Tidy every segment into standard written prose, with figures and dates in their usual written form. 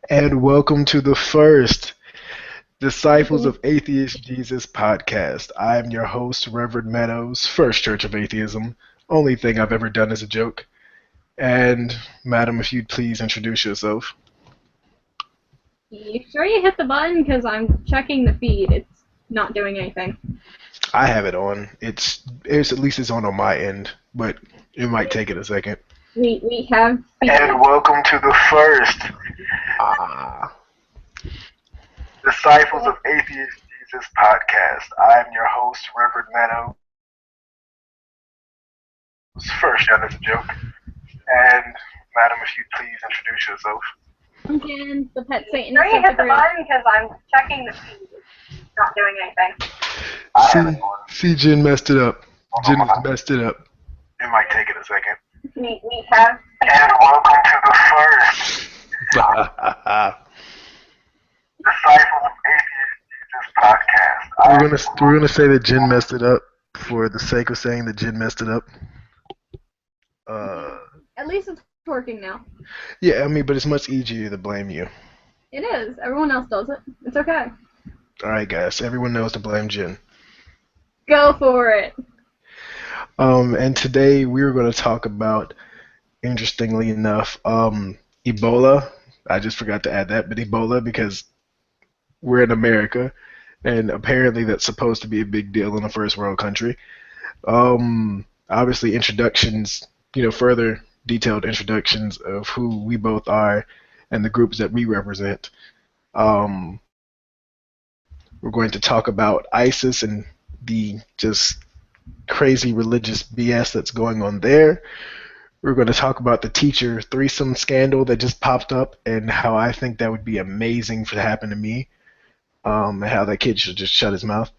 And welcome to the first Disciples of Atheist Jesus podcast. I am your host, Reverend Meadows, First Church of Atheism. Only thing I've ever done is a joke. And, madam, if you'd please introduce yourself. You sure you hit the button? Because I'm checking the feed. It's not doing anything. I have it on. It's at least it's on my end, but it might take it a second. We have feed. And welcome to the first Disciples of Atheist Jesus podcast. I am your host, Reverend Meadows. First done as a joke. And, madam, if you'd please introduce yourself. Again, the pet Satan. Sure you hit the button because I'm checking the feed. It's not doing anything. See, Jen messed it up. Jen messed it up. It might take it a second. We have. And welcome to the first Disciples of Atheist Jesus podcast. We're gonna say that Jen messed it up for the sake of saying that Jen messed it up. At least it's working now. Yeah, I mean, but it's much easier to blame you. It is. Everyone else does it. It's okay. Alright, guys. Everyone knows to blame Jen. Go for it. And today we're going to talk about, interestingly enough, Ebola. I just forgot to add that, but Ebola, because we're in America, and apparently that's supposed to be a big deal in a first world country. Obviously, introductions, further detailed introductions of who we both are and the groups that we represent. We're going to talk about ISIS and the just crazy religious BS that's going on there. We're going to talk about the teacher threesome scandal that just popped up and how I think that would be amazing for to happen to me, and how that kid should just shut his mouth.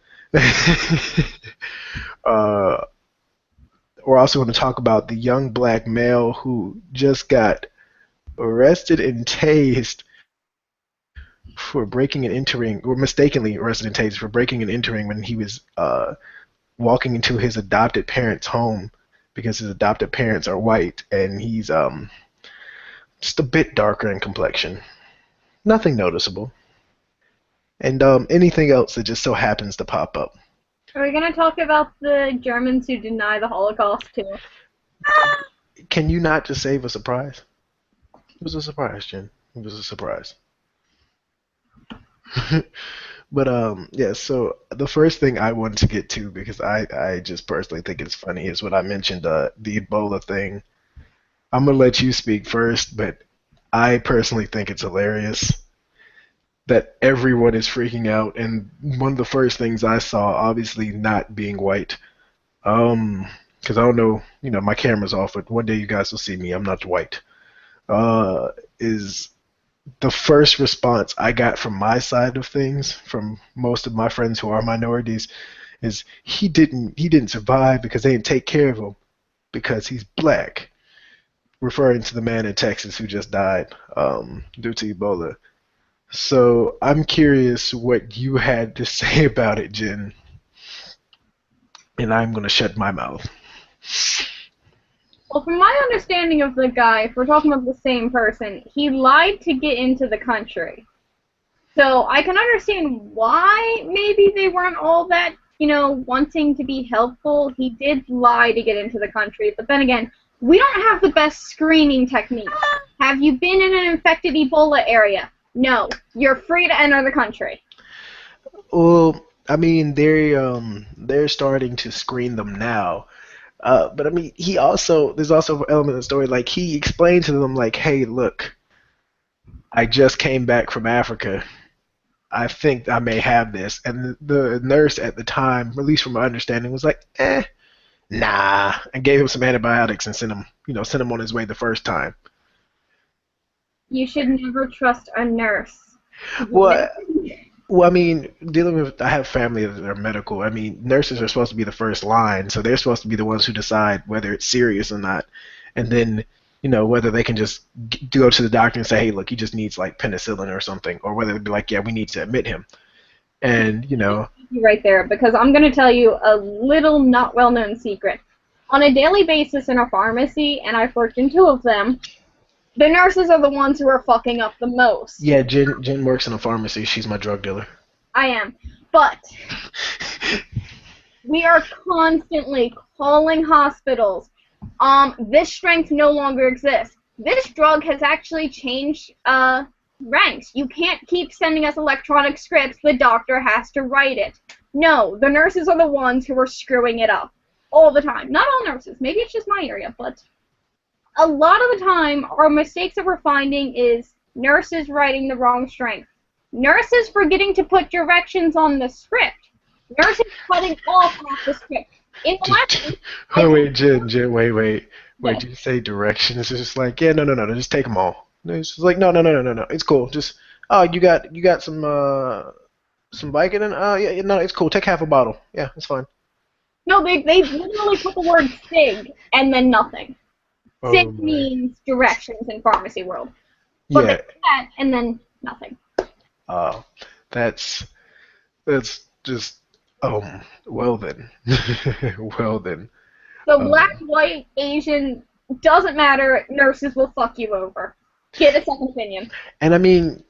We're also going to talk about the young black male who just got arrested and tased for breaking and entering, or mistakenly arrested and tased for breaking and entering when he was walking into his adopted parents' home because his adopted parents are white and he's just a bit darker in complexion. Nothing noticeable. And anything else that just so happens to pop up. Are we going to talk about the Germans who deny the Holocaust, too? Can you not just save a surprise? It was a surprise, Jen. It was a surprise. But yeah, so the first thing I wanted to get to, because I just personally think it's funny, is what I mentioned, the Ebola thing. I'm going to let you speak first, but I personally think it's hilarious that everyone is freaking out, and one of the first things I saw, obviously not being white, because I don't know, my camera's off, but one day you guys will see me, I'm not white, is the first response I got from my side of things, from most of my friends who are minorities, is he didn't survive because they didn't take care of him because he's black, referring to the man in Texas who just died due to Ebola. So I'm curious what you had to say about it, Jen. And I'm going to shut my mouth. Well, from my understanding of the guy, if we're talking about the same person, he lied to get into the country. So I can understand why maybe they weren't all that, wanting to be helpful. He did lie to get into the country. But then again, we don't have the best screening techniques. Have you been in an infected Ebola area? No, you're free to enter the country. Well, I mean, they're starting to screen them now. But I mean, there's also an element of the story, like he explained to them, like, hey, look, I just came back from Africa. I think I may have this. And the nurse at the time, at least from my understanding, was like, nah, and gave him some antibiotics and sent him on his way the first time. You should never trust a nurse. Well, I mean, I have family that are medical. I mean, nurses are supposed to be the first line, so they're supposed to be the ones who decide whether it's serious or not. And then, whether they can just go to the doctor and say, hey, look, he just needs like penicillin or something, or whether they'd be like, yeah, we need to admit him. And, Right there, because I'm going to tell you a little not well-known secret. On a daily basis in a pharmacy, and I've worked in two of them, The nurses are the ones who are fucking up the most. Yeah, Jen works in a pharmacy. She's my drug dealer. I am. But we are constantly calling hospitals. This strength no longer exists. This drug has actually changed ranks. You can't keep sending us electronic scripts. The doctor has to write it. No, the nurses are the ones who are screwing it up all the time. Not all nurses. Maybe it's just my area, but a lot of the time, our mistakes that we're finding is nurses writing the wrong strength. Nurses forgetting to put directions on the script. Nurses cutting off half the script. In the last Oh, wait, Jen, wait. What? Did you say directions? It's just like, yeah, no, just take them all. No, it's just like, no, it's cool. Just, oh, you got some Vicodin? Yeah, no, it's cool. Take half a bottle. Yeah, it's fine. No, they literally put the word SIG and then nothing. Oh, SIG my. means directions in pharmacy world. But Yeah. they put that and then nothing. That's just, well then. Well then. So black, white, Asian, doesn't matter, nurses will fuck you over. Get a second opinion. And I mean,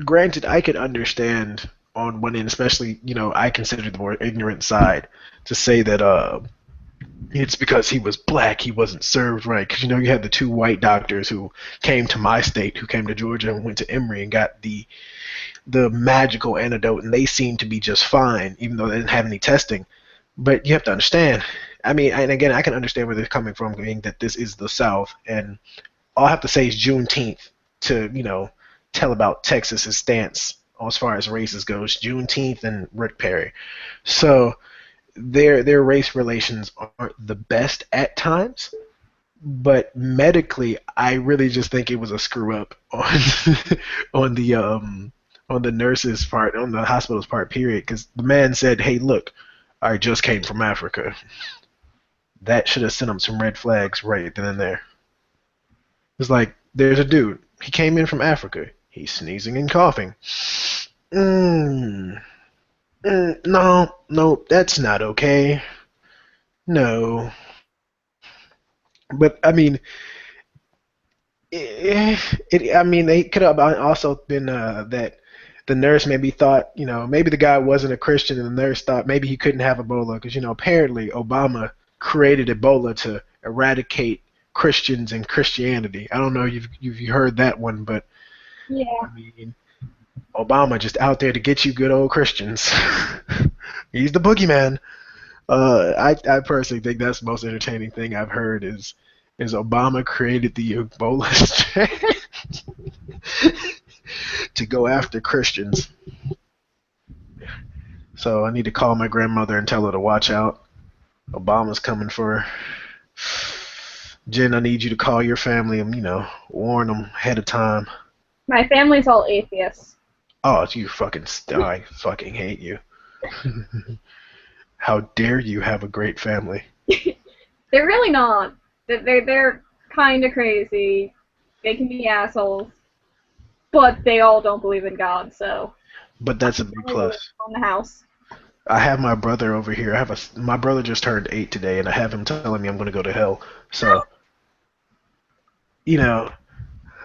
granted, I could understand on one end, especially, I consider the more ignorant side, to say that it's because he was black, he wasn't served right. Because, you had the two white doctors who came to my state, who came to Georgia and went to Emory and got the magical antidote, and they seemed to be just fine, even though they didn't have any testing. But you have to understand, I mean, and again, I can understand where they're coming from, being that this is the South, and all I have to say is Juneteenth to, tell about Texas's stance as far as races goes. Juneteenth and Rick Perry. So their race relations aren't the best at times, but medically, I really just think it was a screw up on on the nurse's part, on the hospital's part, period. Because the man said, "Hey, look, I just came from Africa." That should have sent him some red flags right then and there. It's like, there's a dude. He came in from Africa. He's sneezing and coughing. No, that's not okay. No. But, I mean, I mean, they could have also been that the nurse maybe thought, maybe the guy wasn't a Christian, and the nurse thought maybe he couldn't have Ebola because, apparently Obama created Ebola to eradicate Christians and Christianity. I don't know if you've heard that one, but Yeah. I mean, Obama just out there to get you good old Christians. He's the boogeyman. I personally think that's the most entertaining thing I've heard is Obama created the Ebola strain to go after Christians. So I need to call my grandmother and tell her to watch out. Obama's coming for her. Jen, I need you to call your family and, warn them ahead of time. My family's all atheists. Oh, you fucking, I fucking hate you. How dare you have a great family? They're really not. They're kind of crazy. They can be assholes. But they all don't believe in God, so. But that's a big plus. On the house. I have my brother over here. My brother just turned 8 today, and I have him telling me I'm going to go to hell. So,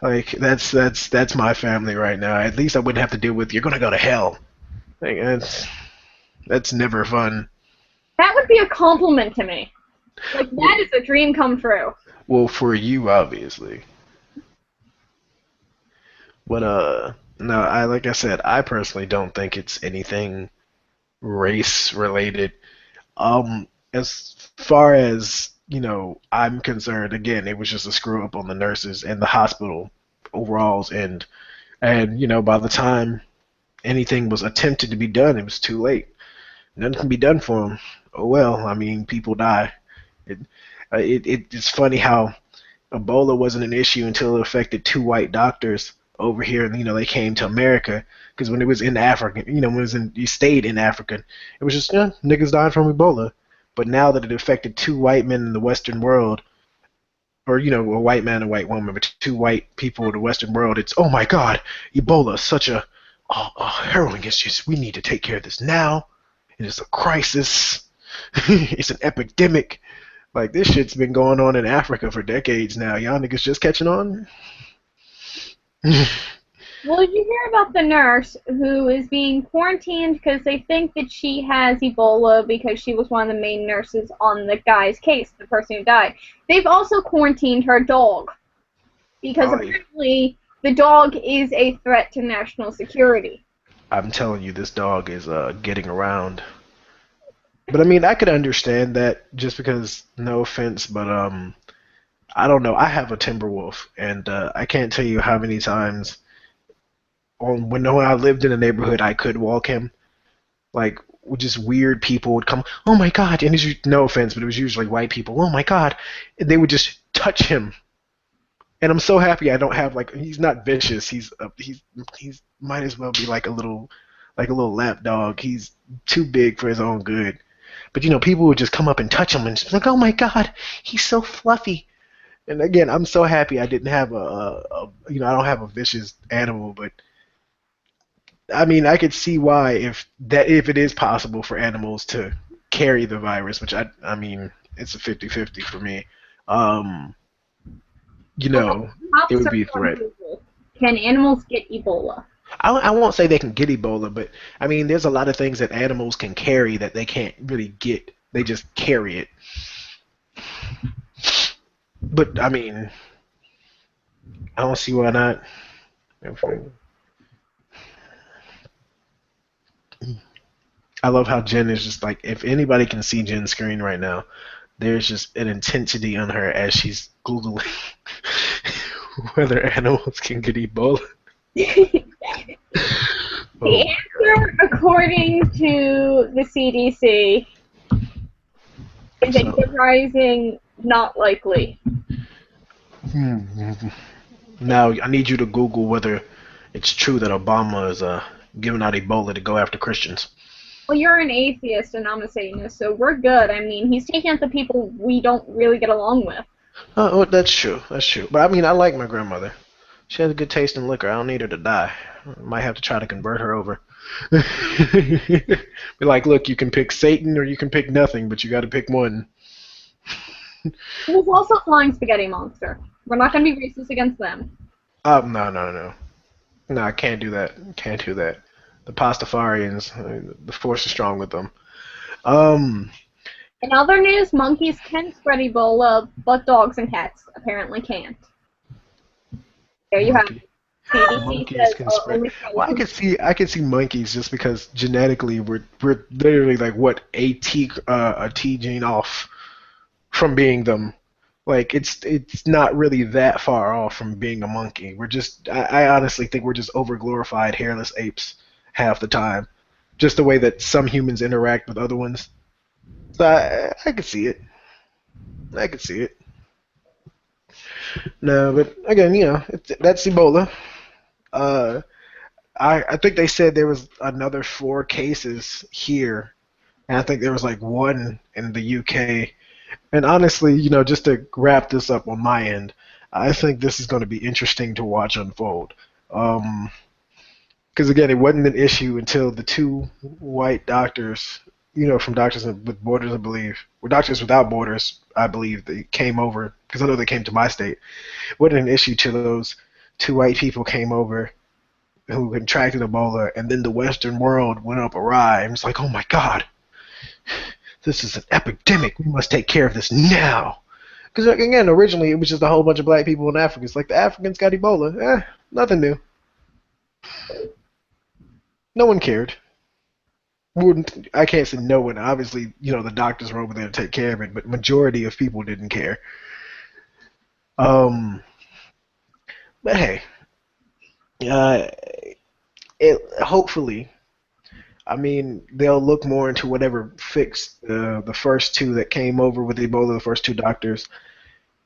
like that's my family right now. At least I wouldn't have to deal with you're going to go to hell. Like, that's never fun. That would be a compliment to me. Like, that is a dream come true. Well, for you, obviously. But no, like I said, I personally don't think it's anything race related. As far as I'm concerned, again, it was just a screw up on the nurses and the hospital overalls, and by the time anything was attempted to be done, it was too late. Nothing can be done for them. Oh well, I mean, people die. It's funny how Ebola wasn't an issue until it affected two white doctors over here, and they came to America because when it was in Africa, when it was you stayed in Africa, it was just niggas died from Ebola. But now that it affected two white men in the Western world, or a white man and a white woman, but two white people in the Western world, it's oh my God, Ebola, such a harrowing issue. We need to take care of this now. It is a crisis. It's an epidemic. Like, this shit's been going on in Africa for decades now. Y'all niggas just catching on? Well, did you hear about the nurse who is being quarantined because they think that she has Ebola because she was one of the main nurses on the guy's case, the person who died? They've also quarantined her dog because Oh, apparently the dog is a threat to national security. I'm telling you, this dog is getting around. But I mean, I could understand that just because, no offense, but I don't know. I have a timber wolf, and I can't tell you how many times when I lived in a neighborhood, I could walk him. Like, just weird people would come. Oh my god! And it's no offense, but it was usually white people. Oh my god! And they would just touch him. And I'm so happy I don't have like he's not vicious. He's might as well be like a little lap dog. He's too big for his own good. But people would just come up and touch him and just be like, "Oh my God, he's so fluffy." And again, I'm so happy I didn't have I don't have a vicious animal. But I mean, I could see why if it is possible for animals to carry the virus, which I mean, it's a 50-50 for me. Um, Well, it top would search be a on threat. Google. Can animals get Ebola? I won't say they can get Ebola, but I mean, there's a lot of things that animals can carry that they can't really get. They just carry it. But I mean, I don't see why not. I love how Jen is just like, if anybody can see Jen's screen right now, there's just an intensity on her as she's Googling whether animals can get Ebola. The Oh my answer, according to the CDC, God. is a So, surprising not likely. now I need you to Google whether it's true that Obama is giving out Ebola to go after Christians. Well, you're an atheist and I'm a Satanist, so we're good. I mean, he's taking out the people we don't really get along with. Oh, that's true. That's true. But I mean, I like my grandmother. She has a good taste in liquor. I don't need her to die. I might have to try to convert her over. Be like, look, you can pick Satan or you can pick nothing, but you got to pick one. There's also Flying Spaghetti Monster. We're not going to be racist against them. No, no, no. No, I can't do that. Can't do that. The Pastafarians, the force is strong with them. Um, In other news, monkeys can spread Ebola, but dogs and cats apparently can't. There you have monkey. it. CDC Monkeys says can spread. only Well, fellows. I could see monkeys just because genetically we're literally like what a T gene off from being them. Like it's not really that far off from being a monkey. I honestly think we're just over glorified hairless apes half the time. Just the way that some humans interact with other ones. So I could see it. I could see it. No, but again, that's Ebola. Uh, I think they said there was another 4 cases here, and I think there was like one in the UK. And honestly, just to wrap this up on my end, I think this is going to be interesting to watch unfold. Because again, it wasn't an issue until the 2 white doctors, from Doctors with Borders, I believe, or Doctors Without Borders, I believe, they came over. Because I know they came to my state. It wasn't an issue till those 2 white people came over who contracted Ebola, and then the Western world went up awry. And it's like, oh my God, this is an epidemic. We must take care of this now. Because again, originally it was just a whole bunch of black people in Africa. It's like the Africans got Ebola. Nothing new. No one cared. Wouldn't I can't say no one. Obviously, the doctors were over there to take care of it, but majority of people didn't care. Um, but hey, uh, hopefully, I mean, they'll look more into whatever fixed the first 2 that came over with Ebola, the first 2 doctors.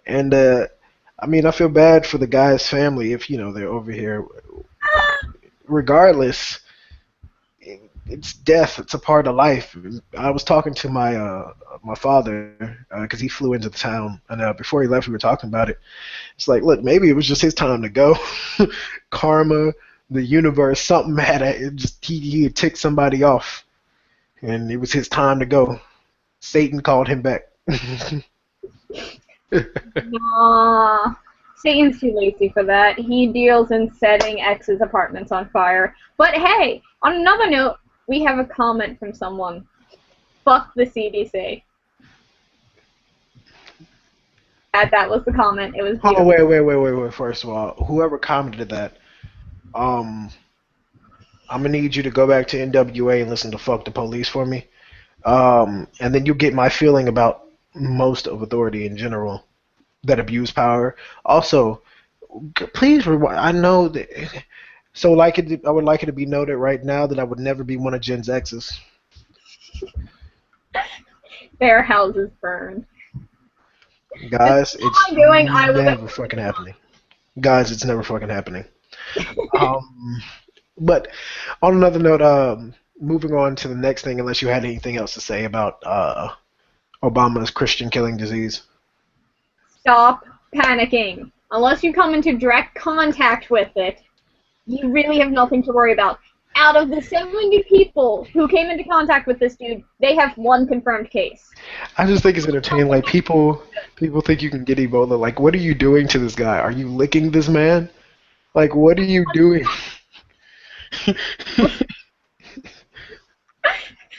And I mean, I feel bad for the guy's family if they're over here. Regardless, it's death. It's a part of life. I was talking to my father because he flew into the town, and before he left, we were talking about it. It's like, look, maybe it was just his time to go. Karma, the universe, something had it. Just he had ticked somebody off, and it was his time to go. Satan called him back. Nah. Satan's too lazy for that. He deals in setting ex's apartments on fire. But hey, on another note, we have a comment from someone. Fuck the CDC. That was the comment. It was beautiful. Oh, wait. First of all, whoever commented that, I'm gonna need you to go back to NWA and listen to "Fuck the Police" for me, and then you get my feeling about most of authority in general that abuse power. Also, please rewind. I know that. So, I would like it to be noted right now that I would never be one of Gen X's. Their houses burned. Guys, it's I never fucking happening. Guys, it's never fucking happening. But on another note, moving on to the next thing, unless you had anything else to say about Obama's Christian killing disease. Stop panicking. Unless you come into direct contact with it, you really have nothing to worry about. Out of the 70 people who came into contact with this dude, they have one confirmed case. I just think it's entertaining. Like, people think you can get Ebola. Like, what are you doing to this guy? Are you licking this man? Like, what are you doing?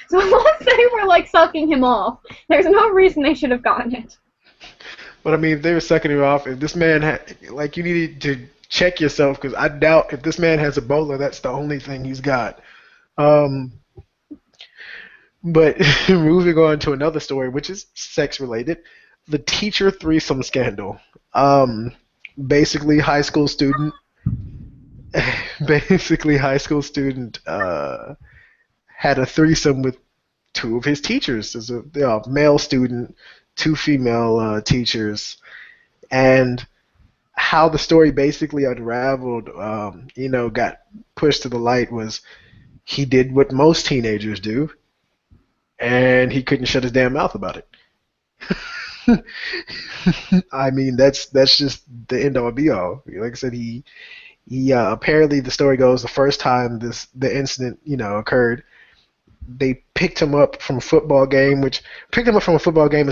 So unless they were, like, sucking him off, there's no reason they should have gotten it. But, I mean, if they were sucking him off, if this man had, like, you needed to check yourself, because I doubt if this man has Ebola, that's the only thing he's got. But moving on to another story, which is sex-related, the teacher threesome scandal. Basically, high school student had a threesome with two of his teachers. There's a male student, two female teachers, and how the story basically unraveled, got pushed to the light was he did what most teenagers do, and he couldn't shut his damn mouth about it. I mean, that's just the end all be all. Like I said, he apparently, the story goes, the first time the incident occurred, they picked him up from a football game, is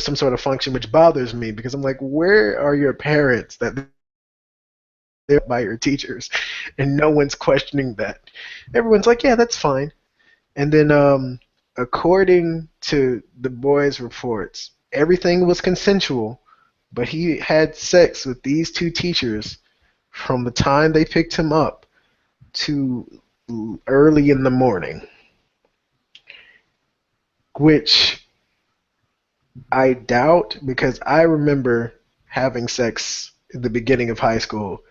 some sort of function, which bothers me because I'm like, where are your parents that they're by your teachers, and no one's questioning that? Everyone's like, yeah, that's fine. And then, according to the boys' reports, everything was consensual, but he had sex with these two teachers from the time they picked him up to early in the morning, which I doubt, because I remember having sex at the beginning of high school,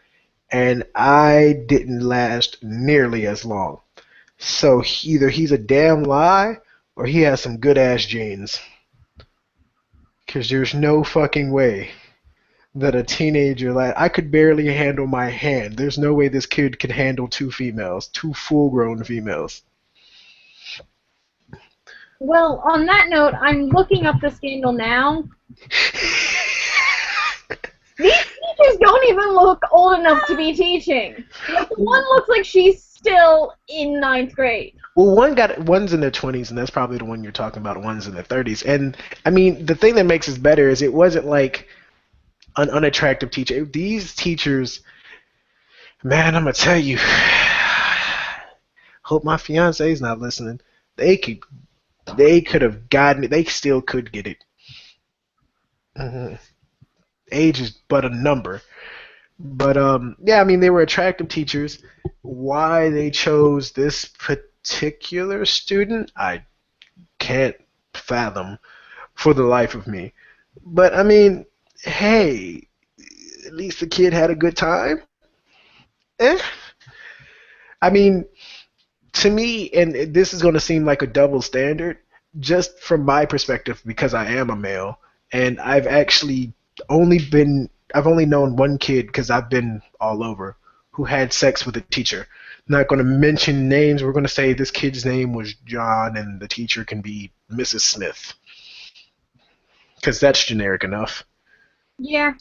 and I didn't last nearly as long. So either he's a damn lie or he has some good-ass genes, because there's no fucking way that a teenager, like, I could barely handle my hand. There's no way this kid could handle two full-grown females. Well, on that note, I'm looking up the scandal now. These teachers don't even look old enough to be teaching. Like, one looks like she's still in 9th grade. Well, one's in their 20s, and that's probably the one you're talking about. One's in their 30s. And, I mean, the thing that makes this better is it wasn't like an unattractive teacher. These teachers, man, I'm going to tell you, hope my fiance's not listening. They could have gotten it. They still could get it. Mm-hmm. Age is but a number. But, yeah, I mean, they were attractive teachers. Why they chose this particular student, I can't fathom for the life of me. But, I mean, hey, at least the kid had a good time. I mean, to me, and this is going to seem like a double standard, just from my perspective, because I am a male, and I've only known one kid, because I've been all over, who had sex with a teacher. Not going to mention names. We're going to say this kid's name was John, and the teacher can be Mrs. Smith, because that's generic enough. Yeah.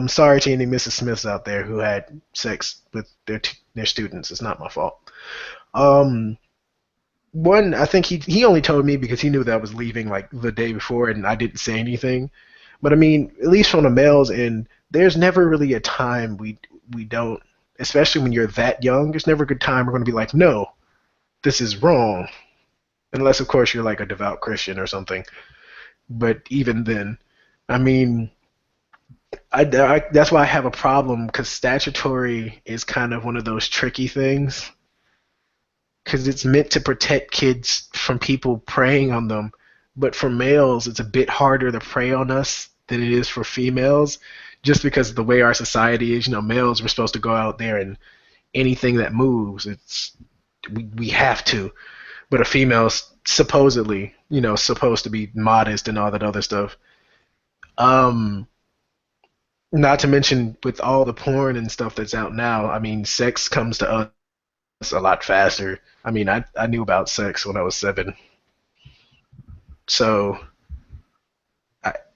Sorry to any Mrs. Smiths out there who had sex with their students. It's not my fault. One, I think he only told me because he knew that I was leaving like the day before, and I didn't say anything. But I mean, at least from the males end, there's never really a time we don't, especially when you're that young. There's never a good time we're going to be like, no, this is wrong, unless of course you're like a devout Christian or something. But even then, I mean, that's why I have a problem because statutory is kind of one of those tricky things because it's meant to protect kids from people preying on them. But for males, it's a bit harder to prey on us than it is for females, just because of the way our society is. You know, males we're supposed to go out there and anything that moves, we have to. But a female's supposedly, supposed to be modest and all that other stuff. Um, Not to mention with all the porn and stuff that's out now, I mean, sex comes to us a lot faster. I mean, I knew about sex when I was 7. So,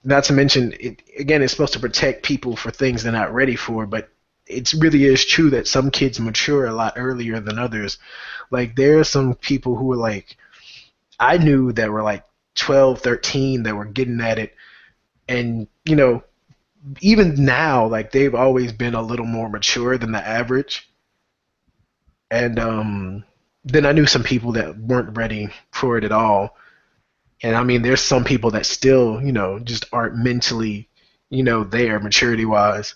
not to mention, again, it's supposed to protect people for things they're not ready for, but it really is true that some kids mature a lot earlier than others. Like, there are some people who were like, I knew that were like 12, 13 that were getting at it. And, even now, like, they've always been a little more mature than the average. And then I knew some people that weren't ready for it at all. And I mean, there's some people that still, just aren't mentally, there maturity wise.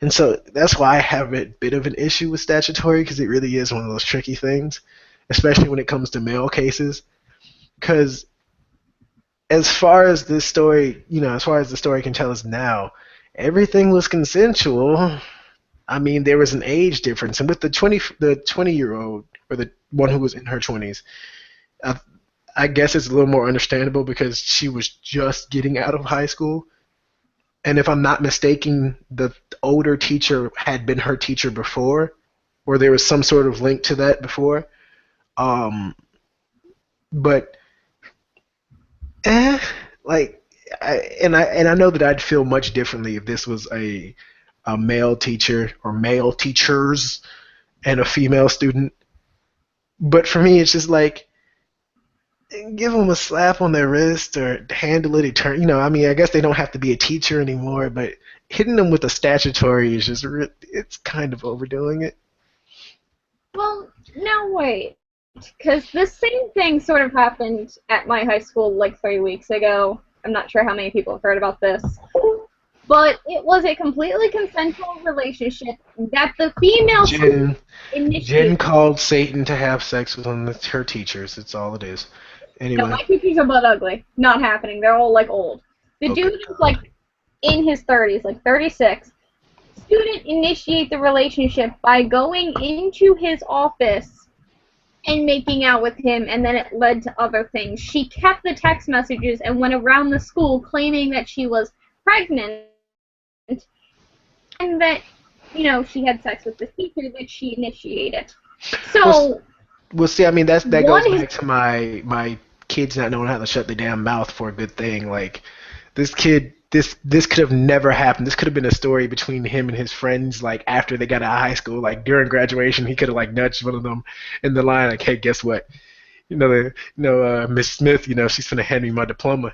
And so that's why I have a bit of an issue with statutory because it really is one of those tricky things, especially when it comes to male cases. Because as far as this story, as far as the story can tell us now, everything was consensual. I mean, there was an age difference, and with the 20-year-old or the one who was in her 20s, I guess it's a little more understandable because she was just getting out of high school. And if I'm not mistaken, the older teacher had been her teacher before, or there was some sort of link to that before. Um, but like, I know that I'd feel much differently if this was a male teacher or male teachers and a female student. But for me, it's just like give them a slap on their wrist or handle it. I mean, I guess they don't have to be a teacher anymore, but hitting them with a statutory is just it's kind of overdoing it. Well, now wait, because the same thing sort of happened at my high school like 3 weeks ago. I'm not sure how many people have heard about this. But it was a completely consensual relationship that the female initiated. Jen called Satan to have sex with one of her teachers. That's all it is. Anyway. No, my teachers are butt ugly. Not happening. They're all like old. The dude is like in his 30s, like 36. Student initiate the relationship by going into his office and making out with him, and then it led to other things. She kept the text messages and went around the school claiming that she was pregnant and that, she had sex with the teacher that she initiated. So, well, see, I mean, that goes back to my kids not knowing how to shut their damn mouth for a good thing. Like, this kid, this could have never happened. This could have been a story between him and his friends, like, after they got out of high school. Like, during graduation, he could have, like, nudged one of them in the line, like, hey, guess what? Miss Smith, she's gonna hand me my diploma.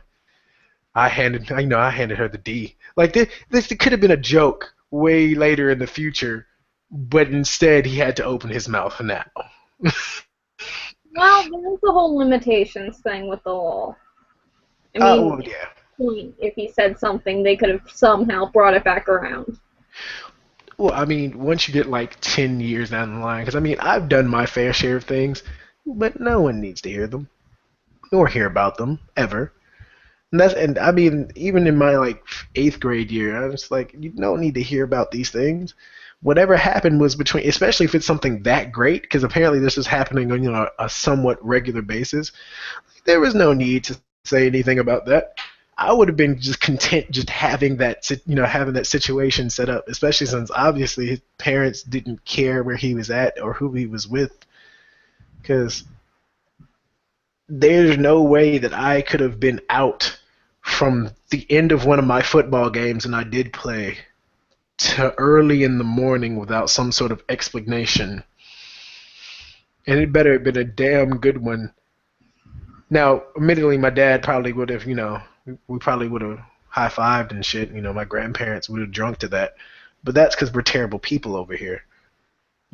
I handed her the D. Like, this could have been a joke way later in the future, but instead he had to open his mouth now. Well, there's the whole limitations thing with the law. I mean, well, yeah. If he said something, they could have somehow brought it back around. Well, I mean, once you get like 10 years down the line, because I mean, I've done my fair share of things, but no one needs to hear them, nor hear about them, ever. And I mean, even in my like 8th grade year, I was like, you don't need to hear about these things. Whatever happened was between, especially if it's something that great, because apparently this is happening on a somewhat regular basis. There was no need to say anything about that. I would have been just content just having that situation set up, especially since obviously his parents didn't care where he was at or who he was with, because there's no way that I could have been out from the end of one of my football games, and I did play, to early in the morning without some sort of explanation. And it better have been a damn good one. Now, admittedly, my dad probably would have, we probably would have high-fived and shit. My grandparents would have drunk to that. But that's because we're terrible people over here.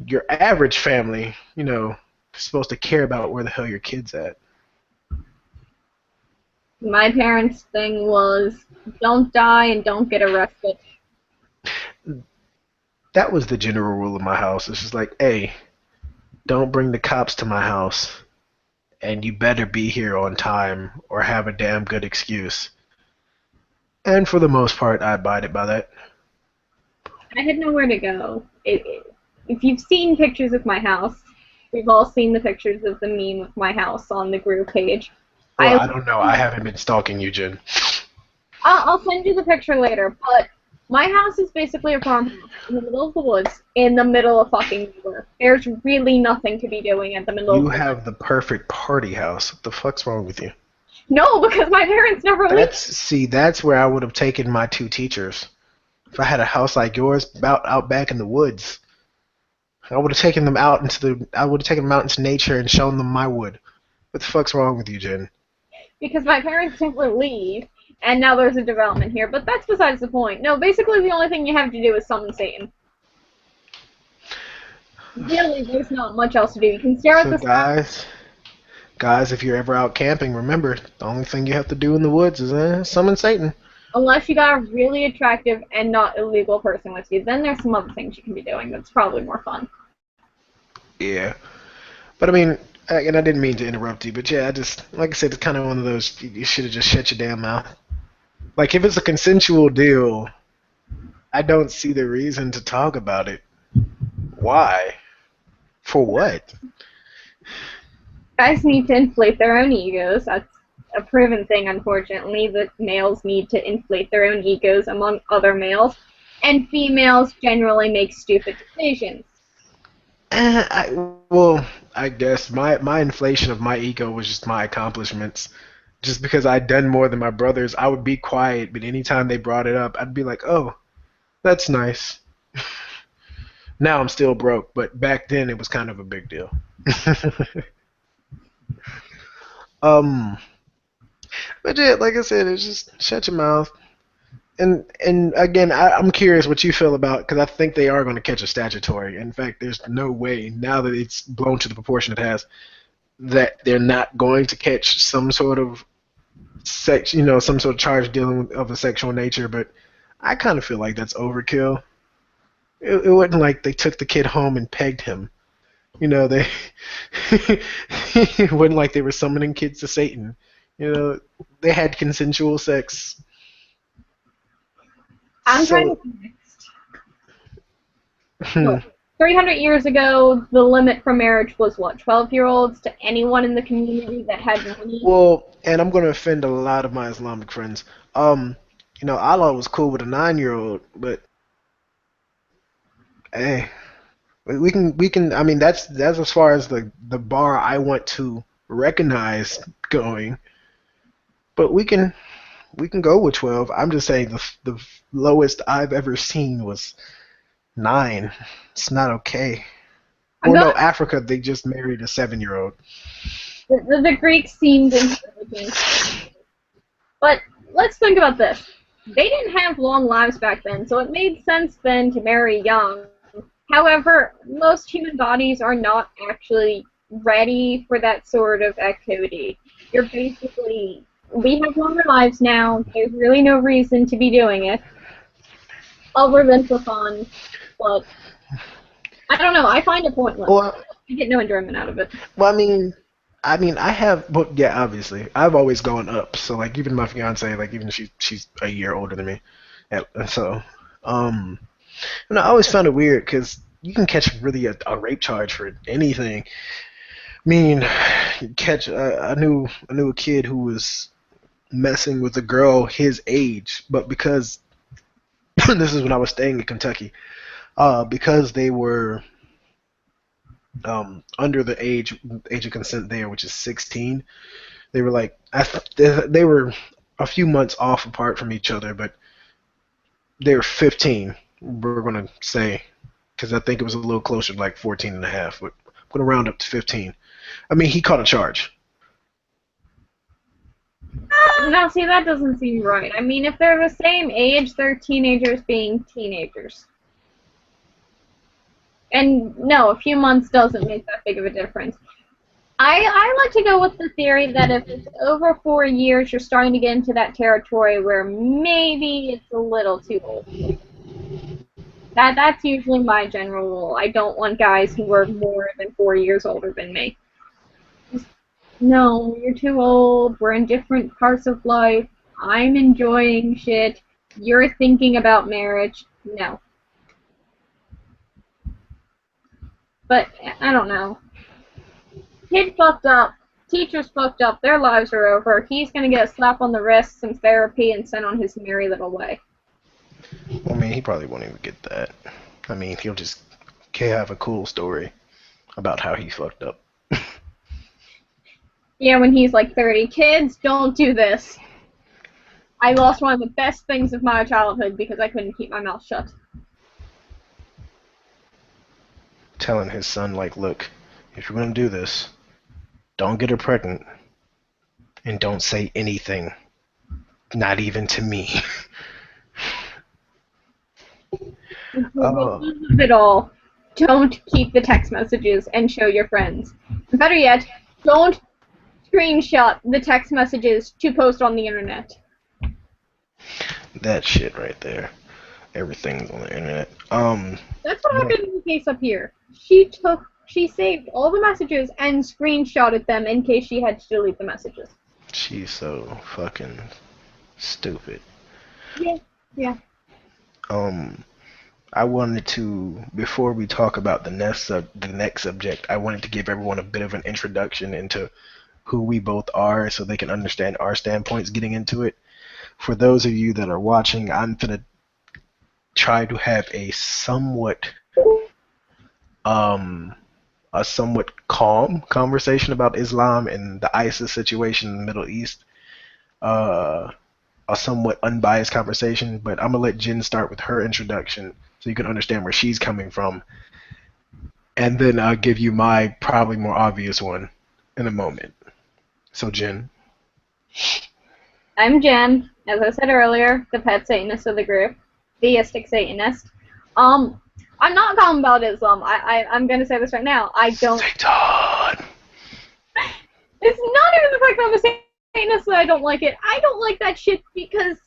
Your average family, is supposed to care about where the hell your kid's at. My parents' thing was don't die and don't get arrested. That was the general rule of my house. It's just like, hey, don't bring the cops to my house, and you better be here on time or have a damn good excuse. And for the most part, I abided by that. I had nowhere to go. If you've seen pictures of my house, we've all seen the pictures of the meme of my house on the group page. Well, I don't know. I haven't been stalking you, Jen. I'll send you the picture later, but my house is basically a farmhouse in the middle of the woods, in the middle of fucking nowhere. There's really nothing to be doing at the middle of the woods. You have the perfect party house. What the fuck's wrong with you? No, because my parents never leave. See, that's where I would have taken my 2 teachers. If I had a house like yours, out back in the woods, I would have taken them out into nature and shown them my wood. What the fuck's wrong with you, Jen? Because my parents never leave, and now there's a development here, but that's besides the point. No, basically the only thing you have to do is summon Satan. Really, there's not much else to do. You can stare at the guys, if you're ever out camping, remember, the only thing you have to do in the woods is summon Satan. Unless you got a really attractive and not illegal person with you, then there's some other things you can be doing that's probably more fun. Yeah. But I mean, and I didn't mean to interrupt you, but yeah, like I said, it's kind of one of those, you should have just shut your damn mouth. Like, if it's a consensual deal, I don't see the reason to talk about it. Why? For what? Guys need to inflate their own egos. That's a proven thing, unfortunately, that males need to inflate their own egos among other males, and females generally make stupid decisions. I guess my inflation of my ego was just my accomplishments. Just because I'd done more than my brothers, I would be quiet, but anytime they brought it up, I'd be like, oh, that's nice. Now I'm still broke, but back then it was kind of a big deal. But yeah, like I said, it's just shut your mouth. And again, I'm curious what you feel about, because I think they are going to catch a statutory. In fact, there's no way, now that it's blown to the proportion it has, that they're not going to catch some sort of some sort of charge dealing with of a sexual nature. But I kind of feel like that's overkill. It wasn't like they took the kid home and pegged him. They it wasn't like they were summoning kids to Satan. They had consensual sex. I'm trying to be next. 300 years ago, the limit for marriage was what, 12-year-olds to anyone in the community that had money? Well, and I'm going to offend a lot of my Islamic friends. Allah was cool with a 9-year-old, but hey, we can. I mean, that's as far as the bar I want to recognize going. But we can go with 12. I'm just saying the lowest I've ever seen was 9. It's not okay. No, Africa, they just married a 7-year-old. The Greeks seemed intelligent. But let's think about this. They didn't have long lives back then, so it made sense then to marry young. However, most human bodies are not actually ready for that sort of activity. We have longer lives now. There's really no reason to be doing it, other than for fun. But I don't know. I find it pointless. Well, I get no enjoyment out of it. Well, I mean, I have, but yeah, obviously, I've always gone up. So like, even my fiance, like, even if she's a year older than me, so I always found it weird because you can catch really a rape charge for anything. I mean, I knew a kid who was messing with a girl his age, but because this is when I was staying in Kentucky, because they were under the age of consent there, which is 16. They were like, they were a few months off apart from each other, but they were 15. We're gonna say, because I think it was a little closer to like 14 and a half, but I'm gonna round up to 15. I mean, he caught a charge. Now, see, that doesn't seem right. I mean, if they're the same age, they're teenagers being teenagers. And no, a few months doesn't make that big of a difference. I like to go with the theory that if it's over 4 years, you're starting to get into that territory where maybe it's a little too old. That's usually my general rule. I don't want guys who are more than 4 years older than me. No, you're too old. We're in different parts of life. I'm enjoying shit. You're thinking about marriage. No. But, I don't know. Kid fucked up. Teacher's fucked up. Their lives are over. He's gonna get a slap on the wrist, some therapy, and sent on his merry little way. Well, I mean, he probably won't even get that. I mean, he'll just have a cool story about how he fucked up. Yeah, when he's like 30. Kids, don't do this. I lost one of the best things of my childhood because I couldn't keep my mouth shut. Telling his son, like, look, if you're going to do this, don't get her pregnant. And don't say anything. Not even to me. Of it all, don't keep the text messages and show your friends. Better yet, don't screenshot the text messages to post on the internet. That shit right there. Everything's on the internet. That's what happened in the case up here. She saved all the messages and screenshotted them in case she had to delete the messages. She's so fucking stupid. Yeah. I wanted to, before we talk about the next subject, I wanted to give everyone a bit of an introduction into who we both are so they can understand our standpoints getting into it. For those of you that are watching, I'm going to try to have a somewhat calm conversation about Islam and the ISIS situation in the Middle East. A somewhat unbiased conversation, but I'm going to let Jen start with her introduction so you can understand where she's coming from. And then I'll give you my probably more obvious one in a moment. So, Jen. I'm Jen, as I said earlier, the pet Satanist of the group, theistic Satanist. I'm not calm about Islam. I'm going to say this right now. I don't... Satan! It's not even the fact that I'm a Satanist that I don't like it. I don't like that shit because,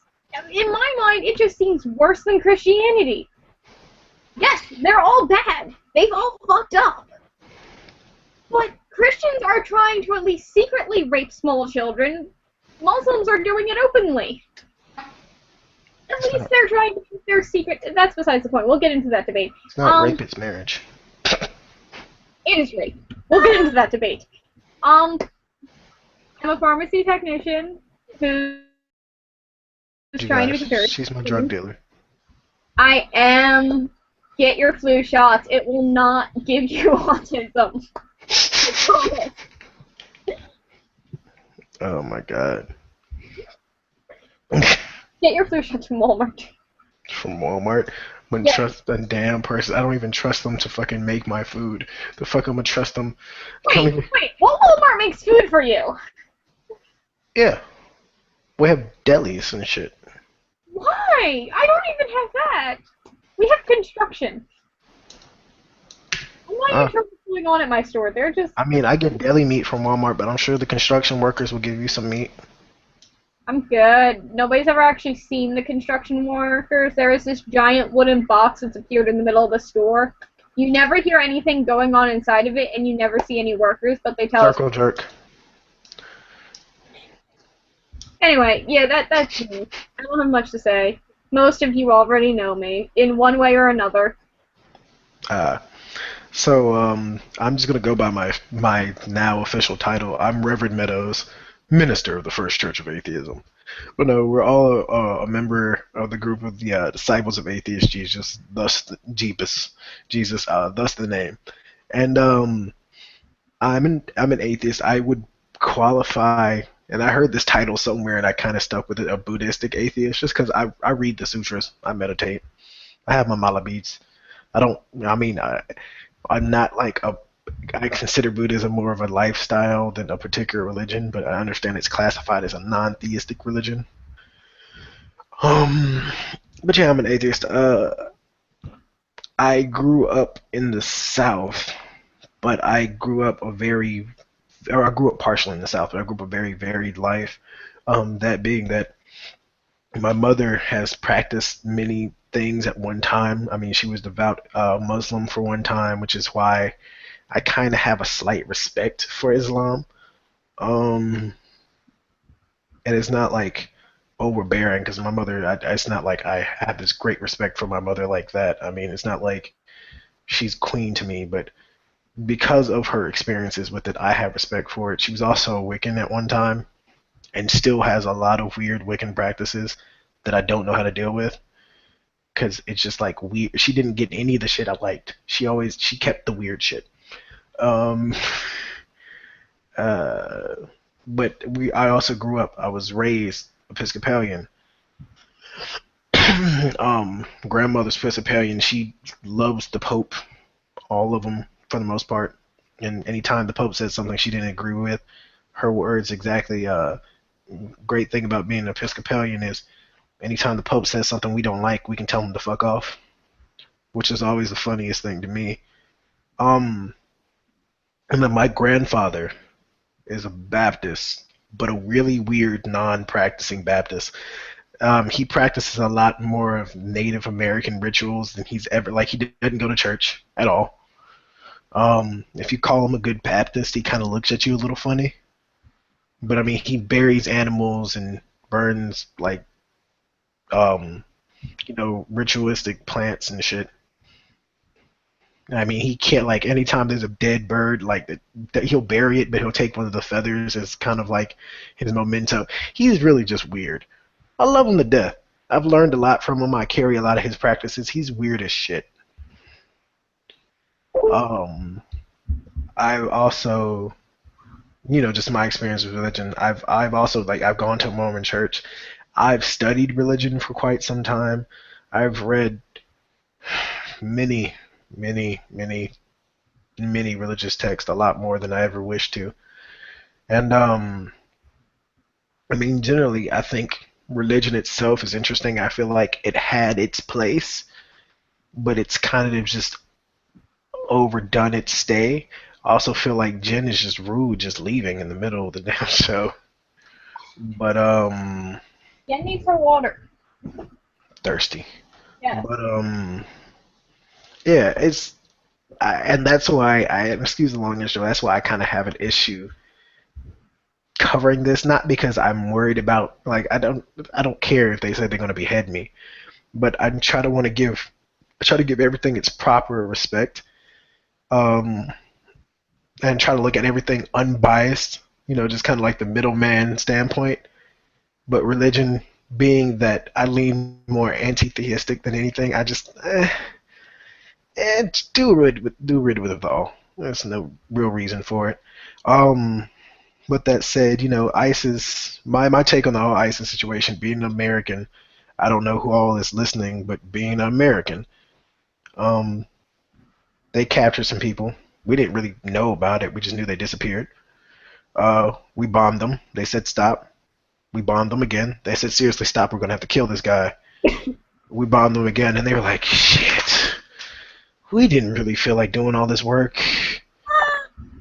in my mind, it just seems worse than Christianity. Yes, they're all bad. They've all fucked up. But Christians are trying to at least secretly rape small children. Muslims are doing it openly. At least they're trying to keep their secret. That's besides the point. We'll get into that debate. It's not rape, it's marriage. It is rape. We'll get into that debate. I'm a pharmacy technician who's trying to be conservative. She's my drug dealer. I am. Get your flu shots. It will not give you autism. Oh my god. Get your flu shots from Walmart. From Walmart? Wouldn't trust a damn person. I don't even trust them to fucking make my food. The fuck I'm gonna trust them? Wait, what Walmart makes food for you? Yeah. We have delis and shit. Why? I don't even have that. We have construction. I'm not even sure what's going on at my store. They're just... I mean, I get deli meat from Walmart, but I'm sure the construction workers will give you some meat. I'm good. Nobody's ever actually seen the construction workers. There is this giant wooden box that's appeared in the middle of the store. You never hear anything going on inside of it, and you never see any workers, but they tell us... Circle jerk. Anyway, yeah, that's me. I don't have much to say. Most of you already know me, in one way or another. So I'm just going to go by my now official title. I'm Reverend Meadows, minister of the First Church of Atheism. But no, we're all a member of the group of the Disciples of Atheist Jesus, thus the name. And I'm an atheist. I would qualify, and I heard this title somewhere, and I kind of stuck with it, a Buddhistic atheist, just because I read the sutras, I meditate, I have my mala beads. I'm not like I consider Buddhism more of a lifestyle than a particular religion, but I understand it's classified as a non-theistic religion. Um, but yeah, I'm an atheist. I grew up in the South, but I grew up I grew up partially in the South, but I grew up a very varied life. That being that my mother has practiced many things at one time. I mean, she was devout Muslim for one time, which is why I kind of have a slight respect for Islam. Um, and it's not like overbearing because my mother. It's not like I have this great respect for my mother like that. I mean, it's not like she's queen to me, but because of her experiences with it, I have respect for it. She was also a Wiccan at one time and still has a lot of weird Wiccan practices that I don't know how to deal with because it's just like weird. She didn't get any of the shit I liked. She kept the weird shit. Um, uh, but I also grew up. I was raised Episcopalian. Grandmother's Episcopalian. She loves the Pope, all of them for the most part. And anytime the Pope said something she didn't agree with, her words exactly. Great thing about being an Episcopalian is anytime the Pope says something we don't like, we can tell him to fuck off, which is always the funniest thing to me. Um, and then my grandfather is a Baptist, but a really weird non-practicing Baptist. He practices a lot more of Native American rituals than he's ever like. He doesn't go to church at all. If you call him a good Baptist, he kind of looks at you a little funny. But I mean, he buries animals and burns like ritualistic plants and shit. I mean, he can't like anytime there's a dead bird, like that he'll bury it, but he'll take one of the feathers as kind of like his memento. He's really just weird. I love him to death. I've learned a lot from him. I carry a lot of his practices. He's weird as shit. Um, I also, just my experience with religion. I've also like I've gone to a Mormon church. I've studied religion for quite some time. I've read many, many, many, many religious texts, a lot more than I ever wished to. And I mean, generally, I think religion itself is interesting. I feel like it had its place, but it's kind of just overdone its stay. I also feel like Jen is just rude, just leaving in the middle of the damn show. But Jen needs her water. thirsty. Yeah. But yeah, and that's why excuse the long intro. That's why I kind of have an issue covering this. Not because I'm worried about like I don't care if they say they're going to behead me, but I try to give everything its proper respect. Um, and try to look at everything unbiased. Just kind of like the middleman standpoint. But religion being that I lean more anti-theistic than anything, I just do rid with it all. There's no real reason for it. But that said, ISIS. My take on the whole ISIS situation, being an American, I don't know who all is listening, but being an American, um, they captured some people. We didn't really know about it. We just knew they disappeared. We bombed them. They said stop. We bombed them again. They said seriously stop. We're gonna have to kill this guy. We bombed them again, and they were like, shit. We didn't really feel like doing all this work.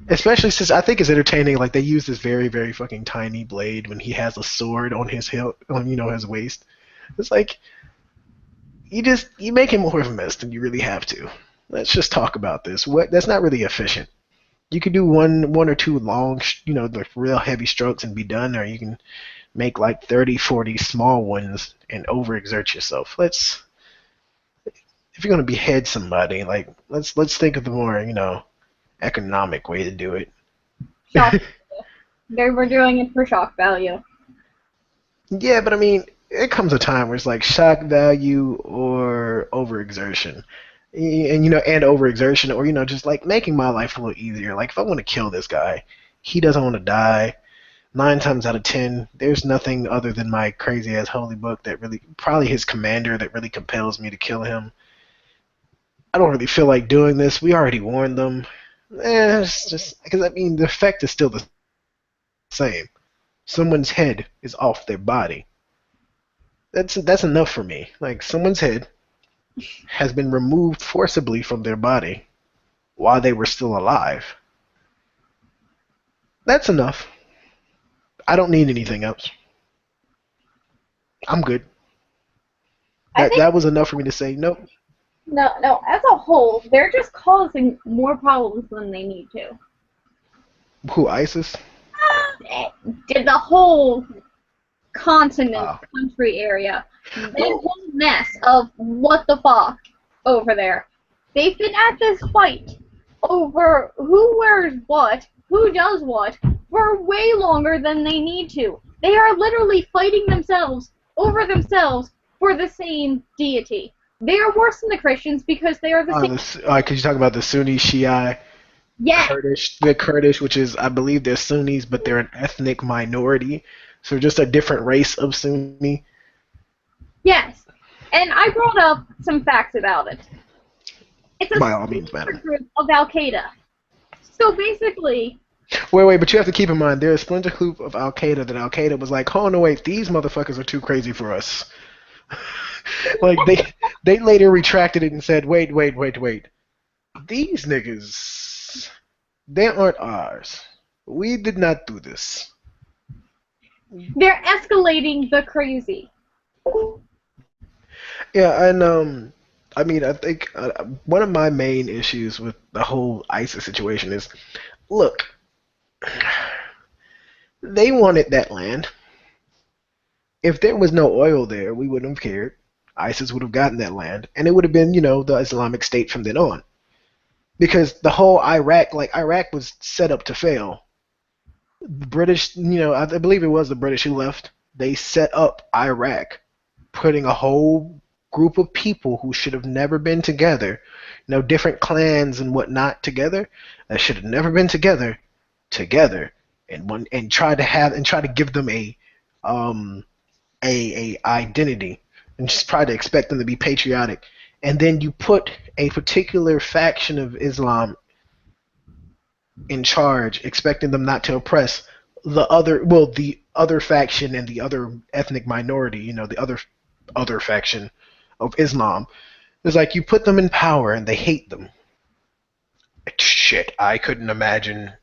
Especially since I think it's entertaining. Like they use this very, very fucking tiny blade when he has a sword on his hilt, on his waist. It's like you make him more of a mess than you really have to. Let's just talk about this. That's not really efficient. You could do one or two long, the real heavy strokes and be done, or you can make like 30, 40 small ones and overexert yourself. If you're gonna behead somebody, like let's think of the more, economic way to do it. Shock value. They were doing it for shock value. Yeah, but I mean, it comes a time where it's like shock value or overexertion. And overexertion, or just like making my life a little easier. Like if I want to kill this guy, he doesn't want to die. 9 times out of 10, there's nothing other than my crazy ass holy book that really, probably his commander that really compels me to kill him. I don't really feel like doing this. We already warned them. It's just because I mean the effect is still the same. Someone's head is off their body. That's enough for me. Like someone's head has been removed forcibly from their body while they were still alive. That's enough. I don't need anything else. I'm good. I think That was enough for me to say nope. no. As a whole, they're just causing more problems than they need to. Who, ISIS? Did the whole continent, Oh. country area, that whole mess of what the fuck over there. They've been at this fight over who wears what, who does what, for way longer than they need to. They are literally fighting themselves over themselves for the same deity. They are worse than the Christians because they are the same. Because you talk about the Sunni Shia Yeah. Kurdish, the Kurdish, which is I believe they're Sunnis, but they're an ethnic minority, so just a different race of Sunni. Yes. And I brought up some facts about it. It's a By all means, madam. group of Al Qaeda. So basically, Wait, but you have to keep in mind they're a splinter group of Al Qaeda that Al Qaeda was like, oh no, wait, these motherfuckers are too crazy for us. Like they later retracted it and said, wait, these niggas, they aren't ours. We did not do this. they're escalating the crazy. Yeah, and I mean, I think one of my main issues with the whole ISIS situation is, look, they wanted that land. If there was no oil there, we wouldn't have cared. ISIS would have gotten that land, and it would have been, the Islamic State from then on. Because the whole Iraq was set up to fail. The British, I believe it was the British who left. They set up Iraq, putting a whole group of people who should have never been together, different clans and whatnot together, that should have never been together, and try to give them a identity and just try to expect them to be patriotic, and then you put a particular faction of Islam in charge, expecting them not to oppress the other faction and the other ethnic minority, the other faction of Islam. It's like you put them in power and they hate them. Shit, I couldn't imagine.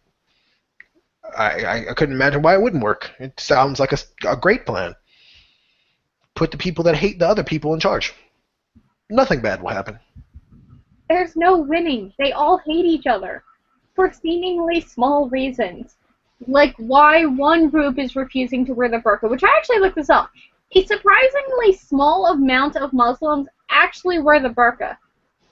I couldn't imagine why it wouldn't work. It sounds like a great plan. Put the people that hate the other people in charge. Nothing bad will happen. There's no winning. They all hate each other for seemingly small reasons. Like why one group is refusing to wear the burqa, which I actually looked this up. A surprisingly small amount of Muslims actually wear the burqa.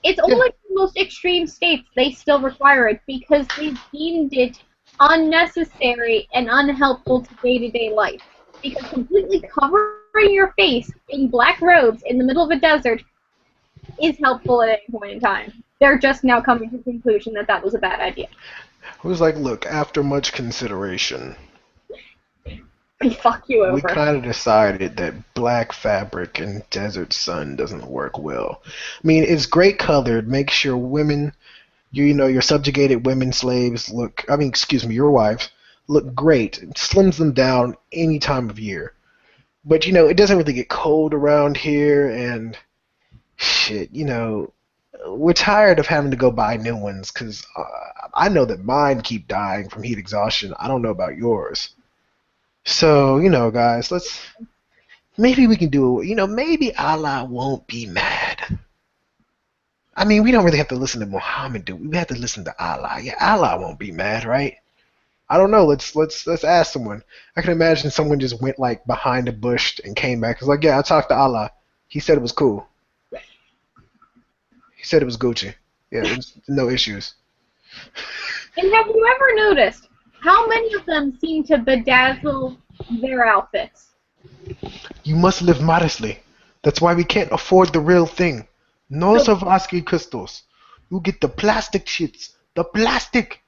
It's only the most extreme states they still require it because they deemed it unnecessary and unhelpful to day-to-day life. Because completely covering your face in black robes in the middle of a desert is helpful at any point in time. They're just now coming to the conclusion that that was a bad idea. It was like, look, after much consideration, Fuck you over. we kind of decided that black fabric and desert sun doesn't work well. I mean, it's great colored, makes sure women, your subjugated women slaves your wives, look great. It slims them down any time of year. But, it doesn't really get cold around here, and shit, we're tired of having to go buy new ones, because I know that mine keep dying from heat exhaustion. I don't know about yours. So, guys, maybe we can do it. Maybe Allah won't be mad. I mean, we don't really have to listen to Muhammad, do we? We have to listen to Allah. Yeah, Allah won't be mad, right? I don't know. Let's ask someone. I can imagine someone just went like behind a bush and came back. It's like, yeah, I talked to Allah. He said it was cool. He said it was Gucci. Yeah, there's no issues. And have you ever noticed how many of them seem to bedazzle their outfits? You must live modestly. That's why we can't afford the real thing. No Swarovski crystals. You get the plastic shits. The plastic.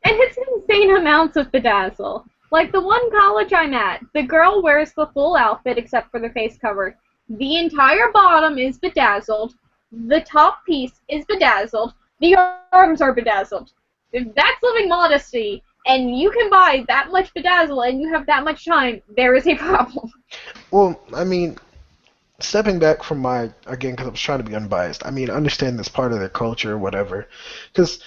And it's insane amounts of bedazzle. Like the one college I'm at, the girl wears the full outfit except for the face cover. The entire bottom is bedazzled. The top piece is bedazzled. The arms are bedazzled. If that's living modesty, and you can buy that much bedazzle and you have that much time, there is a problem. Well, I mean, stepping back from my again, because I was trying to be unbiased. I mean, I understand that's part of their culture or whatever. Because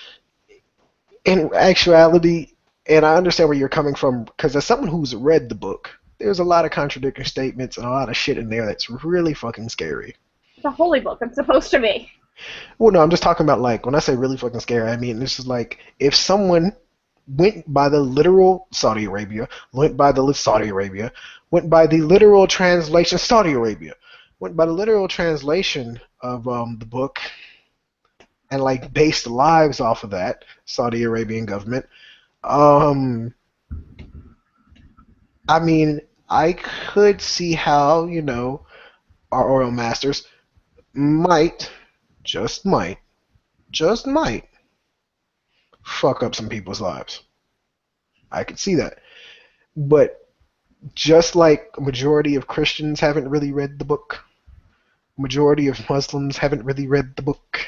in actuality, and I understand where you're coming from, because as someone who's read the book, there's a lot of contradictory statements and a lot of shit in there that's really fucking scary. It's a holy book. It's supposed to be. Well, no, I'm just talking about like when I say really fucking scary, I mean this is like if someone went by the literal Saudi Arabia, went by the Saudi Arabia, went by the literal translation Saudi Arabia, went by the literal translation of the book and like based lives off of that Saudi Arabian government. Um, I mean, I could see how our oil masters might, just might, just might fuck up some people's lives. I could see that. But just like a majority of Christians haven't really read the book, majority of Muslims haven't really read the book.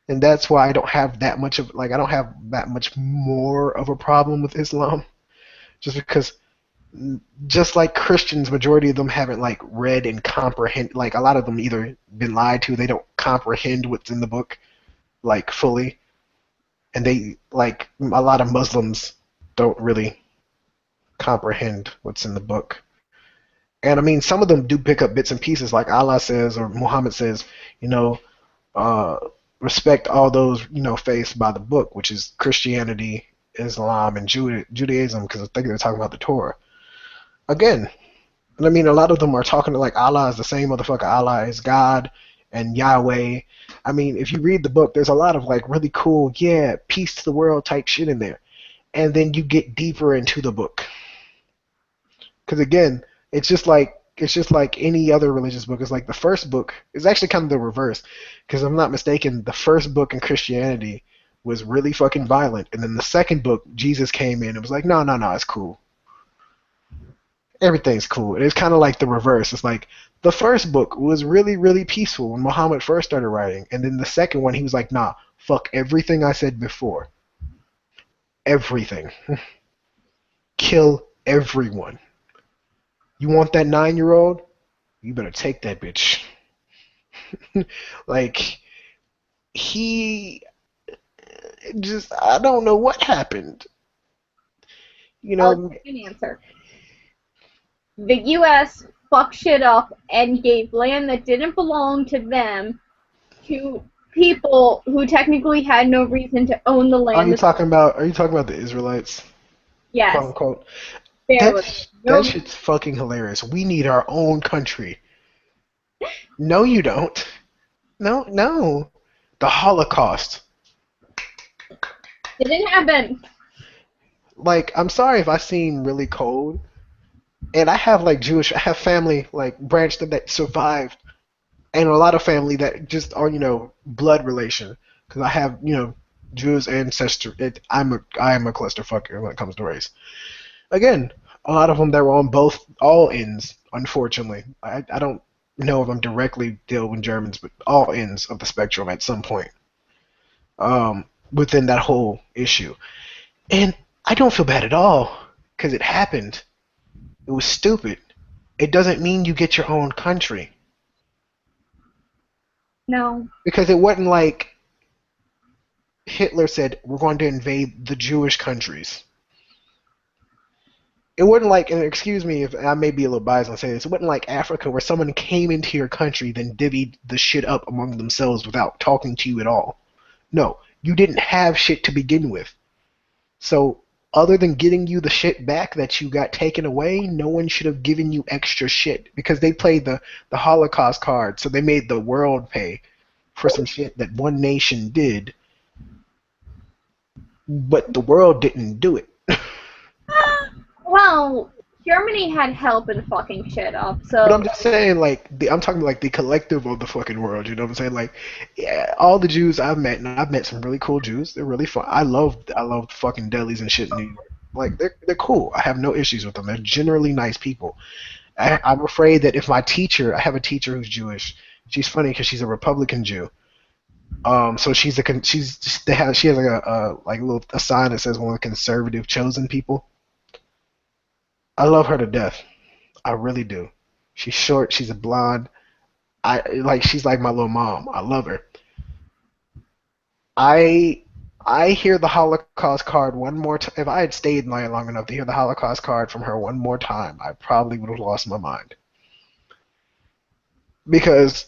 And that's why I don't have that much of I don't have that much more of a problem with Islam. Just because just like Christians, majority of them haven't like read and comprehend a lot of them either been lied to, they don't comprehend what's in the book like fully. And they like a lot of Muslims don't really comprehend what's in the book. And I mean, some of them do pick up bits and pieces, like Allah says or Muhammad says, uh, respect all those, faced by the book, which is Christianity, Islam, and Judaism, because I think they're talking about the Torah. Again, and I mean, a lot of them are talking like Allah is the same motherfucker. Allah is God and Yahweh. I mean, if you read the book, there's a lot of like really cool, yeah, peace to the world type shit in there. And then you get deeper into the book. Because again, it's just like any other religious book. It's like the first book is actually kind of the reverse. Because if I'm not mistaken, the first book in Christianity was really fucking violent. And then the second book, Jesus came in and was like, no, it's cool. Everything's cool. And it's kind of like the reverse. It's like the first book was really, really peaceful when Muhammad first started writing. And then the second one, he was like, nah, fuck everything I said before. Everything. Kill everyone. You want that 9-year-old? You better take that bitch. Like, I don't know what happened. I'll give you an answer. The U.S. fucked shit up and gave land that didn't belong to them to people who technically had no reason to own the land. Are you talking about the Israelites? Yes. Quote unquote. That shit's fucking hilarious. We need our own country. No, you don't. No. The Holocaust. It didn't happen. Like, I'm sorry if I seem really cold. And I have I have family like branched that survived, and a lot of family that just are blood relation. Because I have Jewish ancestry. I am a clusterfucker when it comes to race. Again, a lot of them that were on all ends. Unfortunately, I don't know if I'm directly dealing with Germans, but all ends of the spectrum at some point within that whole issue. And I don't feel bad at all because it happened. It was stupid. It doesn't mean you get your own country. No. Because it wasn't like Hitler said, we're going to invade the Jewish countries. It wasn't like, and excuse me if I may be a little biased on saying this, it wasn't like Africa where someone came into your country then divvied the shit up among themselves without talking to you at all. No, you didn't have shit to begin with. So other than getting you the shit back that you got taken away, no one should have given you extra shit because they played the Holocaust card, so they made the world pay for some shit that one nation did, but the world didn't do it. Well, Germany had help in fucking shit up, so... But I'm just saying, I'm talking like the collective of the fucking world, you know what I'm saying? Like, yeah, all the Jews I've met, and I've met some really cool Jews. They're really fun. I love fucking delis and shit in New York. Like, they're cool. I have no issues with them. They're generally nice people. I'm afraid that if I have a teacher who's Jewish. She's funny because she's a Republican Jew. So she has like a sign that says one of the conservative chosen people. I love her to death. I really do. She's short. She's a blonde. She's like my little mom. I love her. I I hear the Holocaust card one more time. If I had stayed in line long enough to hear the Holocaust card from her one more time, I probably would have lost my mind. Because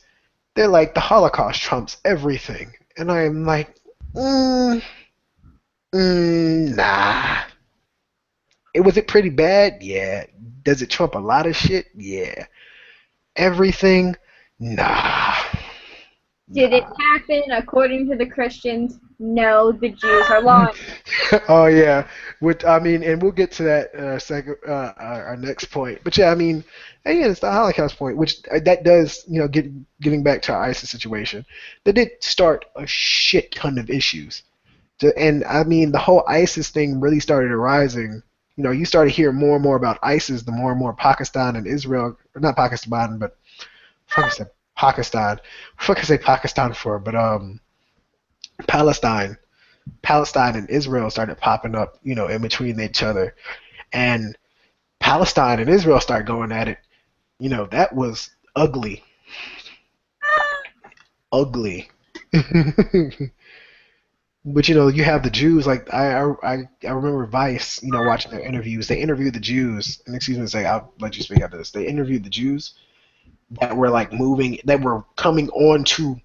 they're like, the Holocaust trumps everything. And I am like, mm, nah. Was it pretty bad? Yeah. Does it trump a lot of shit? Yeah. Everything? Nah. Did it Nah. happen according to the Christians? No, the Jews are lying. Oh yeah, I mean, and we'll get to that second, our next point. But yeah, I mean, again, it's the Holocaust point, which that does, getting back to our ISIS situation, that did start a shit ton of issues. And I mean, the whole ISIS thing really started arising. You started hearing more and more about ISIS, the more and more Pakistan and Israel, or not Pakistan, but fuck I said Pakistan. Fuck I say Pakistan for, but Palestine Palestine and Israel started popping up, in between each other. And Palestine and Israel started going at it. That was ugly. Ugly. But you have the Jews. Like I remember Vice, watching their interviews. They interviewed the Jews, and excuse me, say I'll let you speak after this. They interviewed the Jews that were like moving, that were coming on to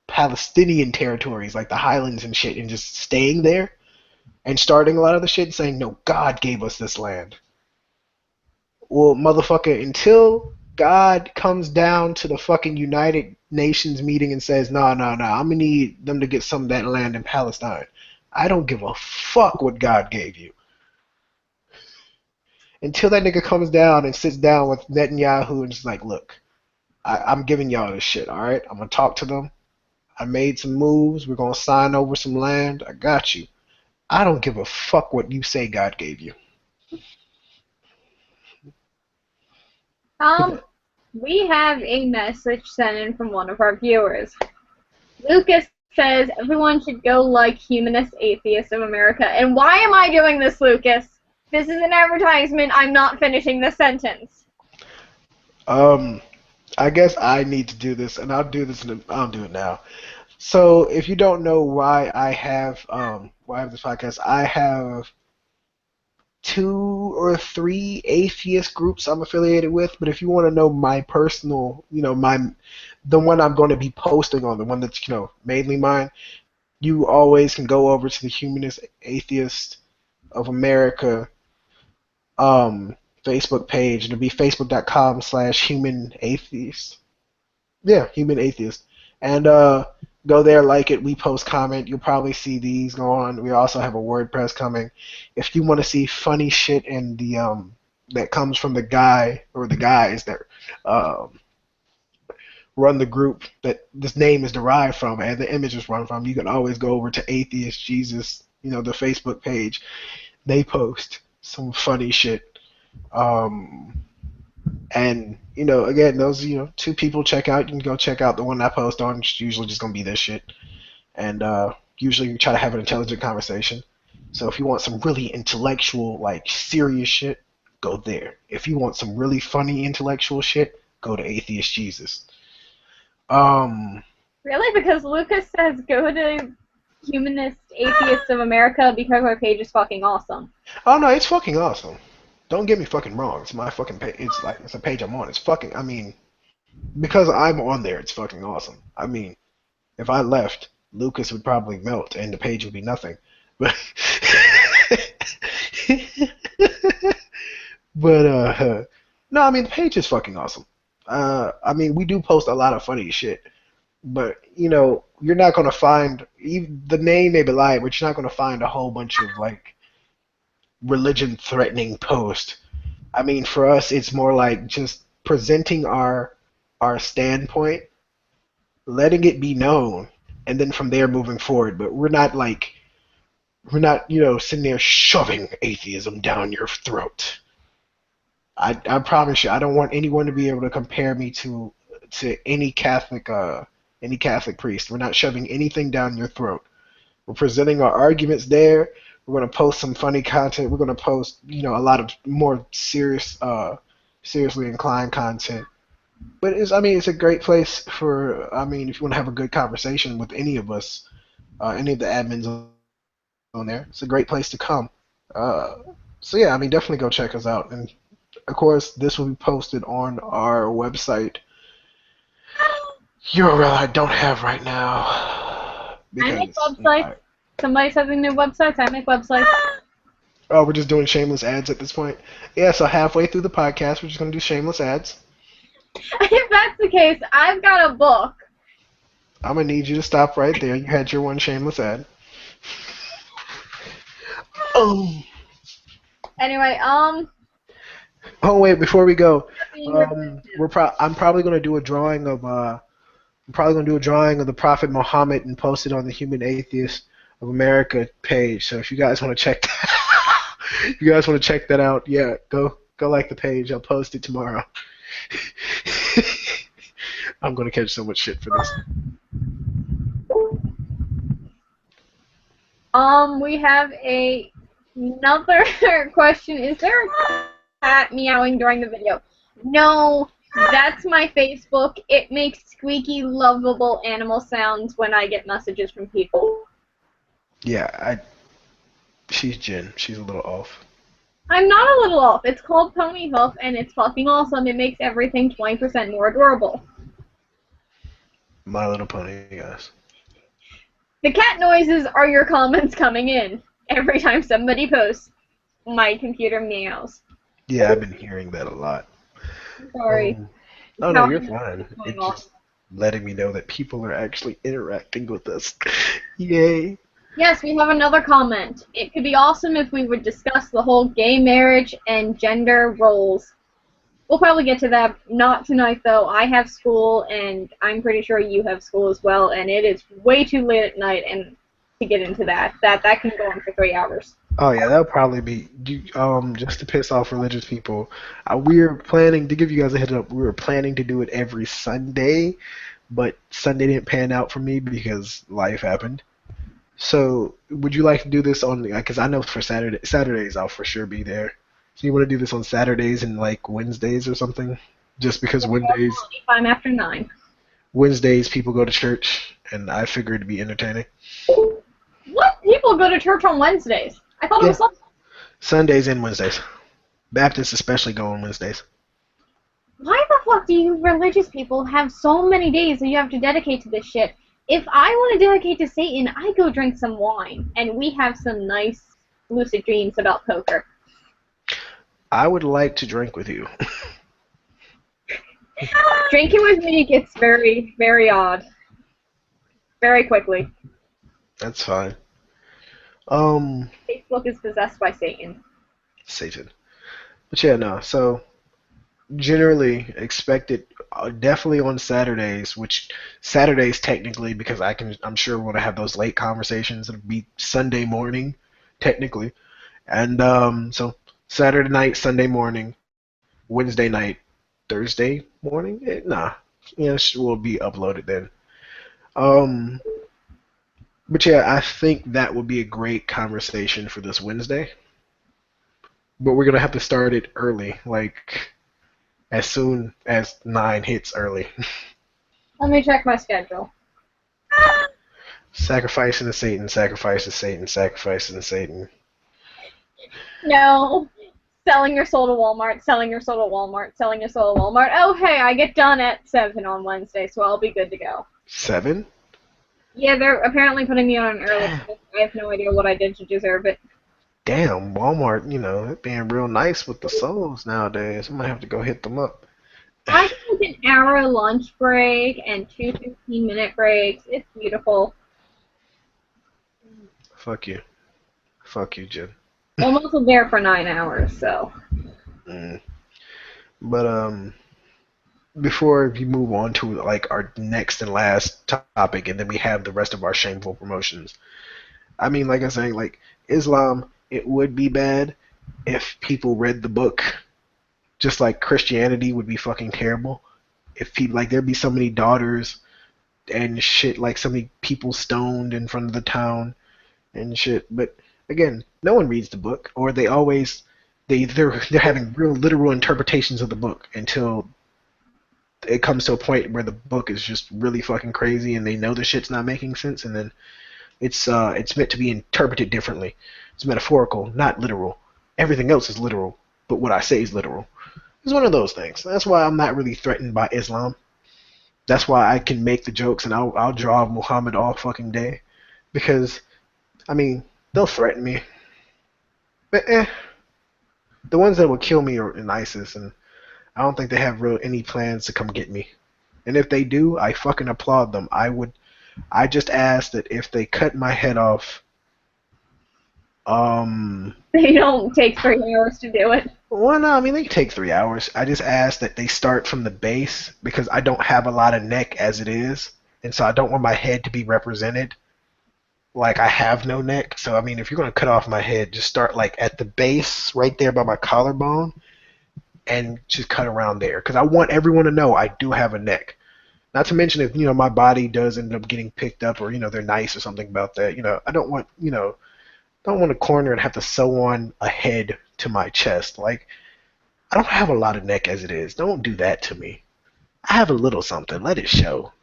Palestinian territories, like the Highlands and shit, and just staying there and starting a lot of the shit and saying, no, God gave us this land. Well, motherfucker, until God comes down to the fucking United Nations meeting and says, no, no, no, I'm gonna need them to get some of that land in Palestine. I don't give a fuck what God gave you. Until that nigga comes down and sits down with Netanyahu and just like, look, I'm giving y'all this shit, alright? I'm gonna talk to them. I made some moves. We're gonna sign over some land. I got you. I don't give a fuck what you say God gave you. We have a message sent in from one of our viewers. Lucas says everyone should go like Humanist Atheist of America. And why am I doing this, Lucas? This is an advertisement. I'm not finishing the sentence. I guess I need to do this, and I'll do this. I'll do it now. So, if you don't know why I have this podcast, I have two or three atheist groups I'm affiliated with. But if you want to know my personal, the one I'm going to be posting on, the one that's mainly mine, you always can go over to the Humanist Atheist of America Facebook page. It'll be facebook.com/human atheist. Yeah, human atheist. And go there, like it. We post, comment. You'll probably see these go on. We also have a WordPress coming. If you want to see funny shit and the that comes from the guy or the guys that run the group that this name is derived from and the image is run from, you can always go over to Atheist Jesus, the Facebook page. They post some funny shit. And again, those two people check out. You can go check out the one I post on. It's usually just gonna be this shit, and usually we try to have an intelligent conversation. So if you want some really intellectual, like serious shit, go there. If you want some really funny intellectual shit, go to Atheist Jesus. Really? Because Lucas says go to Humanist Atheists of America because our page is fucking awesome. Oh no, it's fucking awesome. Don't get me fucking wrong. It's my fucking page. It's a page I'm on. It's fucking. I mean, because I'm on there, it's fucking awesome. I mean, if I left, Lucas would probably melt and the page would be nothing. But but no, I mean the page is fucking awesome. I mean we do post a lot of funny shit, but you're not gonna find the name may be lying, but you're not gonna find a whole bunch of like religion threatening posts. I mean for us it's more like just presenting our standpoint, letting it be known, and then from there moving forward. But we're not sitting there shoving atheism down your throat. I promise you, I don't want anyone to be able to compare me to any Catholic any Catholic priest. We're not shoving anything down your throat. We're presenting our arguments there. We're going to post some funny content. We're going to post, a lot of more seriously inclined content. But it's a great place for, if you want to have a good conversation with any of us, any of the admins on there, it's a great place to come. So yeah, definitely go check us out. And of course, this will be posted on our website. URL I don't have right now. I make websites. Somebody says they new websites. I make websites. Oh, we're just doing shameless ads at this point? Yeah, so halfway through the podcast, we're just going to do shameless ads. If that's the case, I've got a book. I'm going to need you to stop right there. You had your one shameless ad. Anyway, Oh wait, before we go, I'm probably going to do a drawing of the Prophet Muhammad and post it on the Human Atheist of America page. So if you guys want to check that out, yeah, go like the page. I'll post it tomorrow. I'm going to catch so much shit for this. We have another question. Is there a cat meowing during the video? No, that's my Facebook. It makes squeaky, lovable animal sounds when I get messages from people. Yeah, she's Jen. She's a little off. I'm not a little off. It's called Pony Hoof, and it's fucking awesome. It makes everything 20% more adorable. My Little Pony, guys. The cat noises are your comments coming in every time somebody posts. My computer meows. Yeah, I've been hearing that a lot. Sorry. No, you're fine. It's just letting me know that people are actually interacting with us. Yay. Yes, we have another comment. It could be awesome if we would discuss the whole gay marriage and gender roles. We'll probably get to that. Not tonight, though. I have school, and I'm pretty sure you have school as well, and it is way too late at night and to get into that. That can go on for 3 hours. Oh yeah, that'll probably be just to piss off religious people. We're planning to give you guys a heads up. We were planning to do it every Sunday, but Sunday didn't pan out for me because life happened. So, would you like to do this on? Because I know for Saturdays I'll for sure be there. So you want to do this on Saturdays and like Wednesdays or something? Just because Wednesdays. Anytime after 9. Wednesdays people go to church, and I figured it'd be entertaining. What? People go to church on Wednesdays? I thought it was Sunday. Sundays and Wednesdays. Baptists especially go on Wednesdays. Why the fuck do you religious people have so many days that you have to dedicate to this shit? If I want to dedicate to Satan, I go drink some wine, and we have some nice lucid dreams about poker. I would like to drink with you. Drinking with me gets very, very odd. Very quickly. That's fine. Facebook is possessed by Satan. Satan. But yeah, no. So generally expect it definitely on Saturdays, which Saturdays technically because I'm sure we're gonna have those late conversations. It'll be Sunday morning, technically, and so Saturday night, Sunday morning, Wednesday night, Thursday morning. Will be uploaded then. But yeah, I think that would be a great conversation for this Wednesday. But we're gonna have to start it early, like as soon as 9 hits early. Let me check my schedule. Sacrificing to Satan, sacrifice to Satan, sacrificing to Satan. No. Selling your soul to Walmart, selling your soul to Walmart, selling your soul to Walmart. Oh, hey, I get done at 7 on Wednesday, so I'll be good to go. 7? Yeah, they're apparently putting me on an early shift. I have no idea what I did to deserve it. Damn, Walmart, they're being real nice with the souls nowadays. I might have to go hit them up. I took an hour lunch break and 2 15-minute breaks. It's beautiful. Fuck you. Fuck you, Jen. I'm also there for 9 hours, so. But before we move on to like our next and last topic, and then we have the rest of our shameful promotions. Like I was saying, like Islam, it would be bad if people read the book. Just like Christianity would be fucking terrible. If people there'd be so many daughters and shit, like so many people stoned in front of the town and shit. But again, no one reads the book, or they're having real literal interpretations of the book until it comes to a point where the book is just really fucking crazy and they know the shit's not making sense, and then it's meant to be interpreted differently. It's metaphorical, not literal. Everything else is literal, but what I say is literal. It's one of those things. That's why I'm not really threatened by Islam. That's why I can make the jokes and I'll draw Muhammad all fucking day, because I mean they'll threaten me, but the ones that will kill me are in ISIS, and I don't think they have any plans to come get me. And if they do, I fucking applaud them. I just ask that if they cut my head off, They don't take 3 hours to do it. well, no, I mean they can take 3 hours. I just ask that they start from the base because I don't have a lot of neck as it is, and so I don't want my head to be represented. Like I have no neck, so I mean if you're gonna cut off my head, just start like at the base, right there by my collarbone, and just cut around there because I want everyone to know I do have a neck. Not to mention if my body does end up getting picked up or they're nice or something about that. I don't want a corner and have to sew on a head to my chest. Like I don't have a lot of neck as it is. Don't do that to me. I have a little something. Let it show.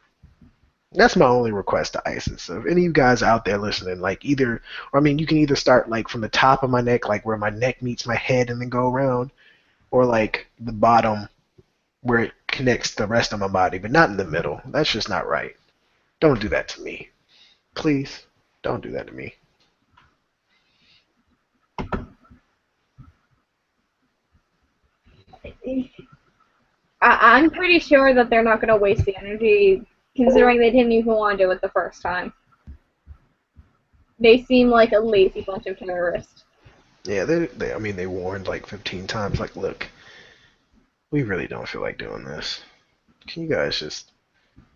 That's my only request to ISIS. So if any of you guys out there listening, like you can either start like from the top of my neck, like where my neck meets my head and then go around, or like the bottom where it connects the rest of my body, but not in the middle. That's just not right. Don't do that to me. Please, don't do that to me. I'm pretty sure that they're not going to waste the energy, considering they didn't even want to do it the first time. They seem like a lazy bunch of terrorists. Yeah, they warned like 15 times, like, look, we really don't feel like doing this. Can you guys just,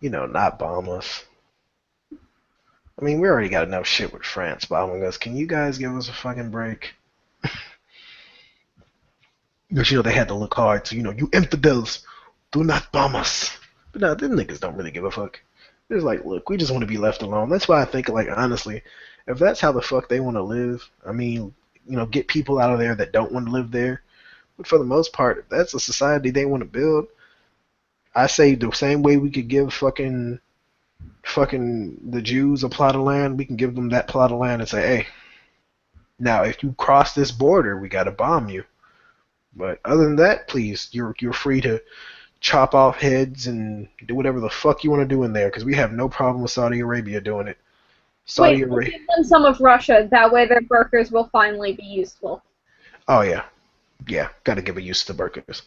not bomb us? I mean, we already got enough shit with France bombing us. Can you guys give us a fucking break? Because, they had to look hard. So, you infidels, do not bomb us. But no, them niggas don't really give a fuck. They're just like, look, we just want to be left alone. That's why I think, like, honestly, if that's how the fuck they want to live, I mean, get people out of there that don't want to live there. But for the most part, if that's a society they want to build, I say the same way we could give fucking the Jews a plot of land, we can give them that plot of land and say, hey, now if you cross this border, we got to bomb you. But other than that, please, you're free to chop off heads and do whatever the fuck you want to do in there, because we have no problem with Saudi Arabia doing it. Wait, we'll give them some of Russia. That way their burgers will finally be useful. Oh, yeah. Yeah, got to give a use to the burgers.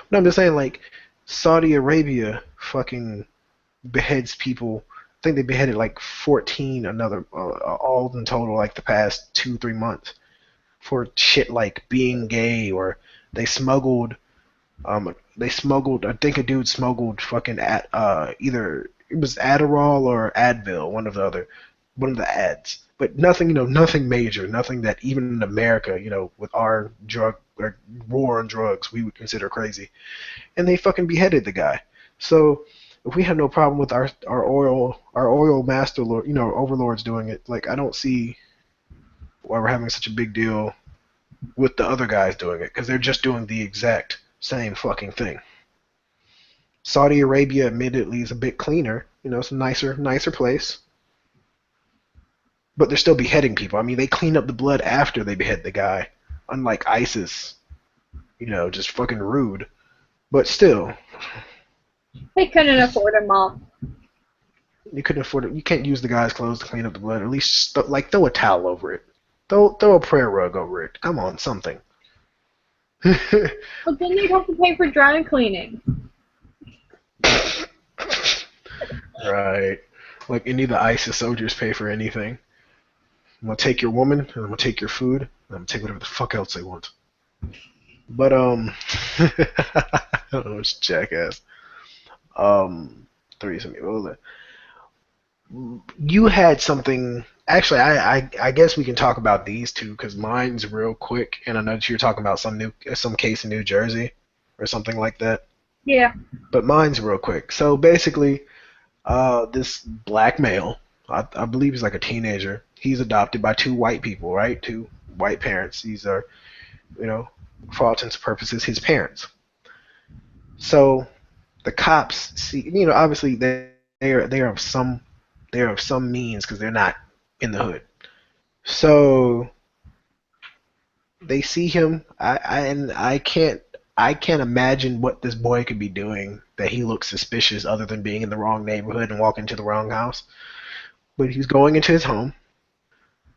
But I'm just saying, like, Saudi Arabia fucking beheads people. I think they beheaded like 14 all in total, like the past 2-3 months for shit like being gay, or they smuggled, I think a dude smuggled fucking either it was Adderall or Advil, one of the ads. But nothing, nothing major, nothing that even in America, with our war on drugs, we would consider crazy. And they fucking beheaded the guy. So if we have no problem with our oil master lord, overlords doing it, like I don't see why we're having such a big deal with the other guys doing it, because they're just doing the exact same fucking thing. Saudi Arabia admittedly is a bit cleaner, it's a nicer place. But they're still beheading people. I mean, they clean up the blood after they behead the guy. Unlike ISIS, just fucking rude. But still. They couldn't afford a mop. You couldn't afford it. You can't use the guy's clothes to clean up the blood. At least, throw a towel over it. Throw a prayer rug over it. Come on, something. But then they'd have to pay for dry cleaning. Right. Like any of the ISIS soldiers pay for anything. I'm gonna take your woman, and I'm gonna take your food, and I'm gonna take whatever the fuck else they want. But I don't know, it's jackass. Threesome. You had something. Actually, I guess we can talk about these two because mine's real quick, and I know that you're talking about some case in New Jersey or something like that. Yeah. But mine's real quick. So basically, This black male, I believe he's like a teenager. He's adopted by two white people, right? Two white parents. These are, you know, for all intents and purposes, his parents. So the cops see, obviously they are of some means because they're not in the hood. So they see him. I can't imagine what this boy could be doing that he looks suspicious other than being in the wrong neighborhood and walking to the wrong house. But he's going into his home.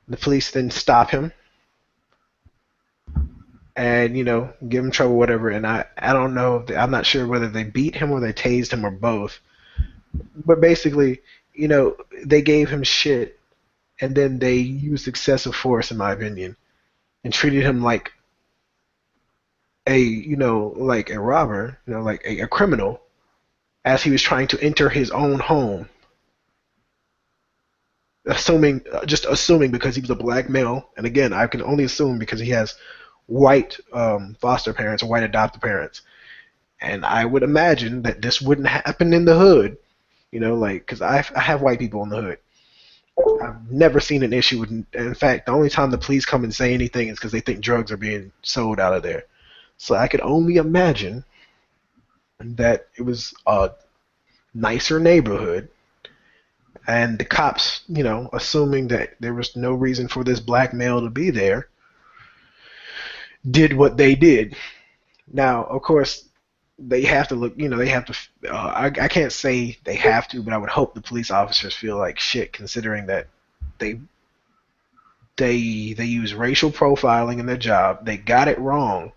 The police then stop him and give him trouble, whatever. And I don't know. I'm not sure whether they beat him or they tased him or both. But basically, they gave him shit, and then they used excessive force, in my opinion, and treated him like like a robber, like a criminal, as he was trying to enter his own home, just assuming because he was a black male, and again, I can only assume because he has white foster parents or white adoptive parents, and I would imagine that this wouldn't happen in the hood, like because I have white people in the hood. I've never seen an issue with. In fact, the only time the police come and say anything is because they think drugs are being sold out of there. So I could only imagine that it was a nicer neighborhood, and the cops, assuming that there was no reason for this black male to be there, did what they did. Now, of course, they have to look, they have to. I can't say they have to, but I would hope the police officers feel like shit, considering that they they use racial profiling in their job. They got it wrong,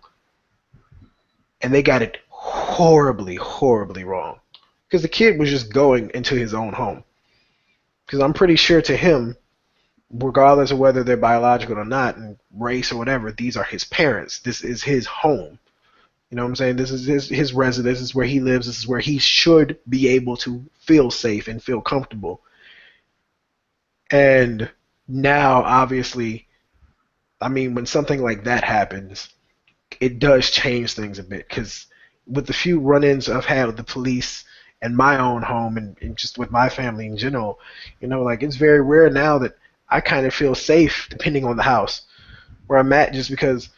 and they got it horribly, horribly wrong. Because the kid was just going into his own home. Because I'm pretty sure to him, regardless of whether they're biological or not, and race or whatever, these are his parents. This is his home. You know what I'm saying? This is his residence. This is where he lives. This is where he should be able to feel safe and feel comfortable. And now, obviously, I mean, when something like that happens, it does change things a bit. Because with the few run-ins I've had with the police and my own home and just with my family in general, like it's very rare now that I kind of feel safe depending on the house where I'm at, just because,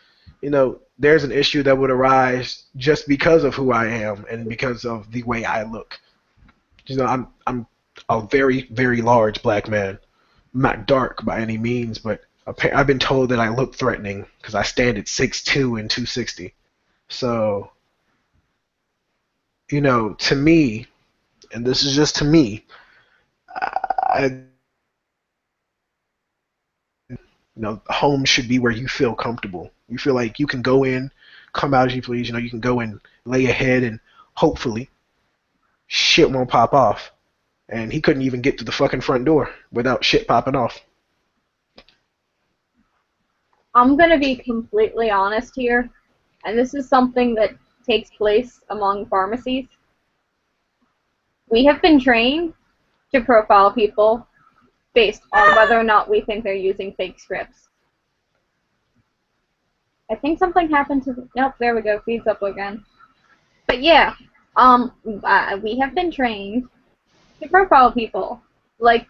there's an issue that would arise just because of who I am and because of the way I look. I'm a very, very large black man. I'm not dark by any means, but I've been told that I look threatening because I stand at 6'2" and 260. So, to me, and this is just to me, I, home should be where you feel comfortable. You feel like you can go in, come out as you please. You can go and lay your head, and hopefully, shit won't pop off. And he couldn't even get to the fucking front door without shit popping off. I'm gonna be completely honest here, and this is something that takes place among pharmacies. We have been trained to profile people based on whether or not we think they're using fake scripts. I think something happened to the... Nope, there we go. Feeds up again. But yeah, we have been trained to profile people. Like,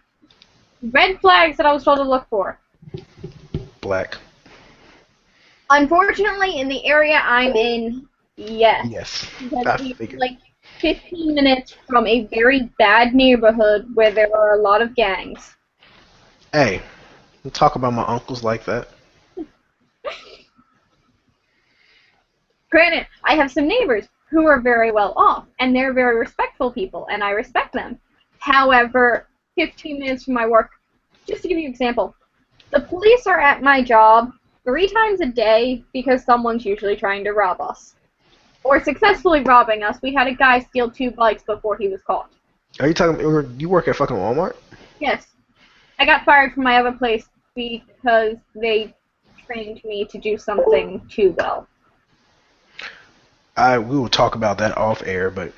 red flags that I was told to look for. Black. Unfortunately, in the area I'm in, yes. Yes. Because we're like 15 minutes from a very bad neighborhood where there are a lot of gangs. Hey, don't talk about my uncles like that. Granted, I have some neighbors who are very well off, and they're very respectful people, and I respect them. However, 15 minutes from my work, just to give you an example, the police are at my job 3 times a day because someone's usually trying to rob us. Or successfully robbing us. We had a guy steal 2 bikes before he was caught. Are you talking, you work at fucking Walmart? Yes. I got fired from my other place because they trained me to do something too well. We will talk about that off air, but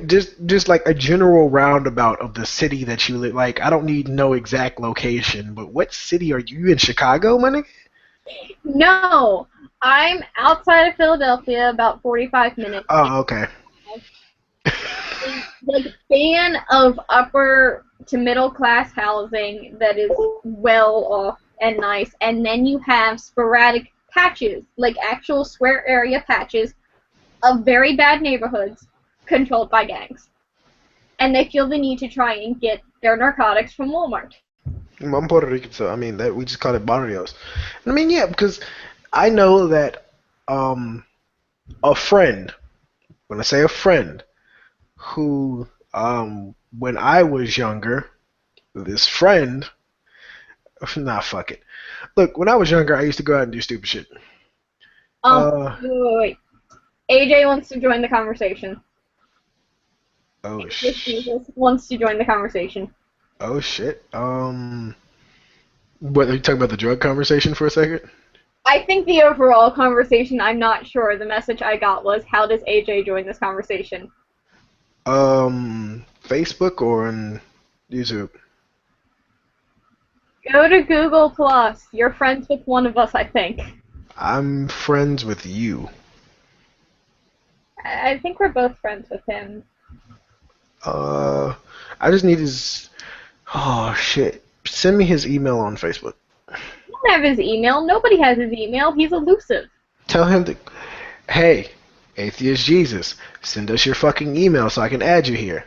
just like a general roundabout of the city that you live. Like, I don't need to know exact location, but what city are you in? Chicago, my nigga? No, I'm outside of Philadelphia, about 45 minutes. Oh, okay. like fan of upper to middle class housing that is well off and nice, and then you have sporadic patches, like actual square area patches of very bad neighborhoods controlled by gangs. And they feel the need to try and get their narcotics from Walmart. I'm Puerto Rican, so I mean that we just call it barrios. I mean, yeah, because I know that a friend, when I say a friend, who when I was younger, this friend, nah, fuck it. Look, when I was younger, I used to go out and do stupid shit. Wait. AJ wants to join the conversation. Oh Jesus wants to join the conversation. oh shit. What are you talking about the drug conversation for a second? I think the overall conversation, I'm not sure. The message I got was, how does AJ join this conversation? Facebook or on YouTube? Go to Google Plus. You're friends with one of us, I think. I'm friends with you. I think we're both friends with him. I just need his. Oh shit! Send me his email on Facebook. I don't have his email. Nobody has his email. He's elusive. Tell him to. Hey, Atheist Jesus, send us your fucking email so I can add you here.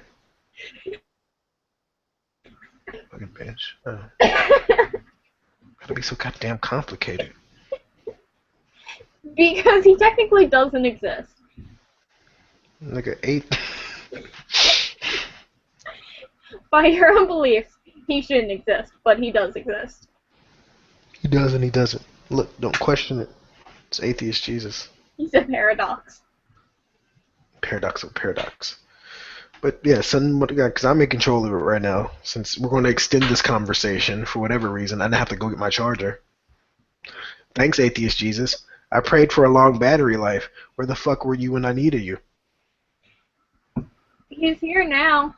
Fucking bitch. Oh. Gotta be so goddamn complicated. Because he technically doesn't exist. Like an 8. By your own beliefs, he shouldn't exist, but he does exist. He does and he doesn't. Look, don't question it. It's Atheist Jesus. He's a paradox. Paradox of paradox. But yeah, send what because I'm in control of it right now. Since we're going to extend this conversation for whatever reason, I have to go get my charger. Thanks, Atheist Jesus. I prayed for a long battery life. Where the fuck were you when I needed you? He's here now.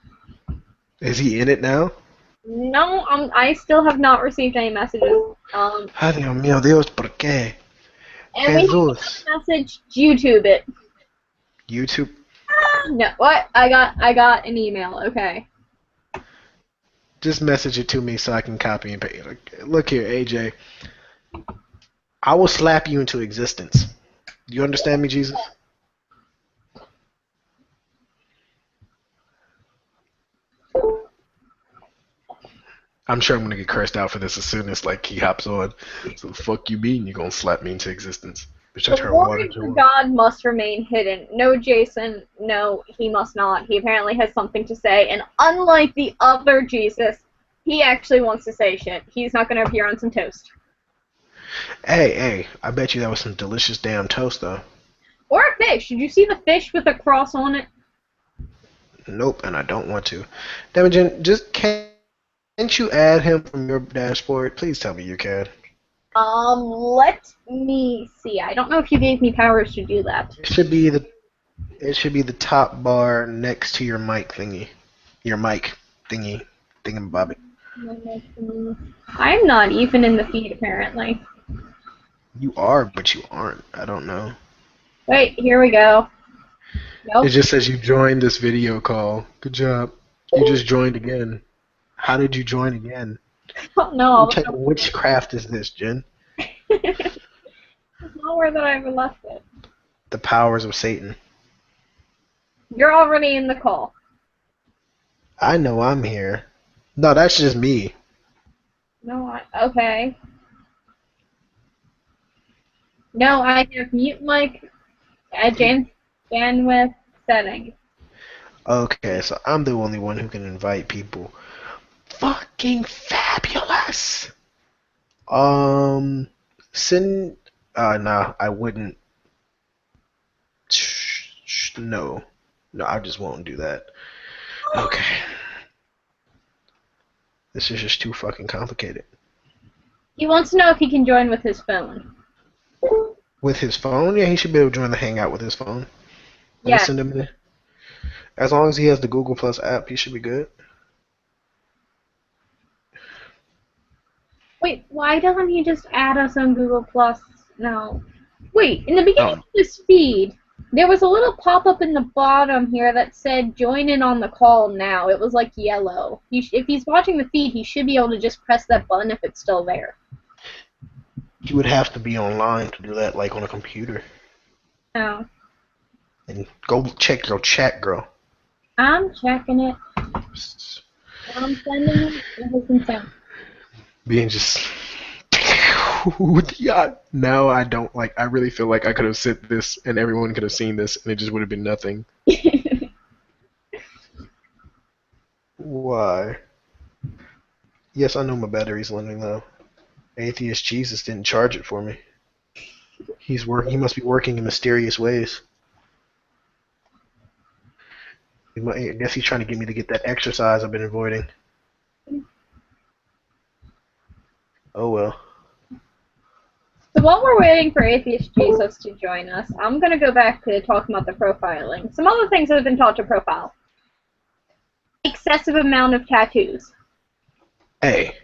Is he in it now? No, I still have not received any messages. Ay, Dios mío, Dios, ¿por qué? And we have Jesus. a message. YouTube it. YouTube? No, what? I got an email. Okay. Just message it to me so I can copy and paste. Look here, AJ. I will slap you into existence. Do you understand me, Jesus? I'm sure I'm gonna get cursed out for this as soon as like he hops on. So the fuck you mean you're gonna slap me into existence? Bitch, I The turn water warrant into for water. God must remain hidden. No, Jason. No, he must not. He apparently has something to say, and unlike the other Jesus, he actually wants to say shit. He's not going to appear on some toast. Hey, I bet you that was some delicious damn toast though. Or a fish. Did you see the fish with a cross on it? Nope, and I don't want to. Damagen, just can't you add him from your dashboard? Please tell me you can. Let me see. I don't know if you gave me powers to do that. It should be the top bar next to your mic thingy. Your mic thingy. Thingamabobbit. I'm not even in the feed, apparently. You are, but you aren't. I don't know. Wait, here we go. Nope. It just says you joined this video call. Good job. You just joined again. How did you join again? No. What type of witchcraft is this, Jen? It's not where that I ever left it. The powers of Satan. You're already in the call. I know I'm here. No, that's just me. No, okay. No, I have mute mic, bandwidth setting. Okay, so I'm the only one who can invite people. Fucking fabulous. Send. No, I wouldn't. No, I just won't do that. Okay. This is just too fucking complicated. He wants to know if he can join with his phone. With his phone? Yeah, he should be able to join the Hangout with his phone. Yeah. Send him in. As long as he has the Google Plus app, he should be good. Wait, why doesn't he just add us on Google Plus? No. Wait, in the beginning of this feed, There was a little pop-up in the bottom here that said join in on the call now. It was like yellow. If he's watching the feed, he should be able to just press that button if it's still there. You would have to be online to do that, like on a computer. Oh. And go check your chat, girl. I'm checking it. I'm sending it. It has been sent. Being just... yeah, now I don't like. I really feel like I could have sent this and everyone could have seen this and it just would have been nothing. Why? Yes, I know my battery's running though. Atheist Jesus didn't charge it for me. He must be working in mysterious ways. I guess he's trying to get me to get that exercise I've been avoiding. Oh well. So while we're waiting for Atheist Jesus to join us, I'm going to go back to talking about the profiling. Some other things that have been taught to profile. Excessive amount of tattoos. Hey,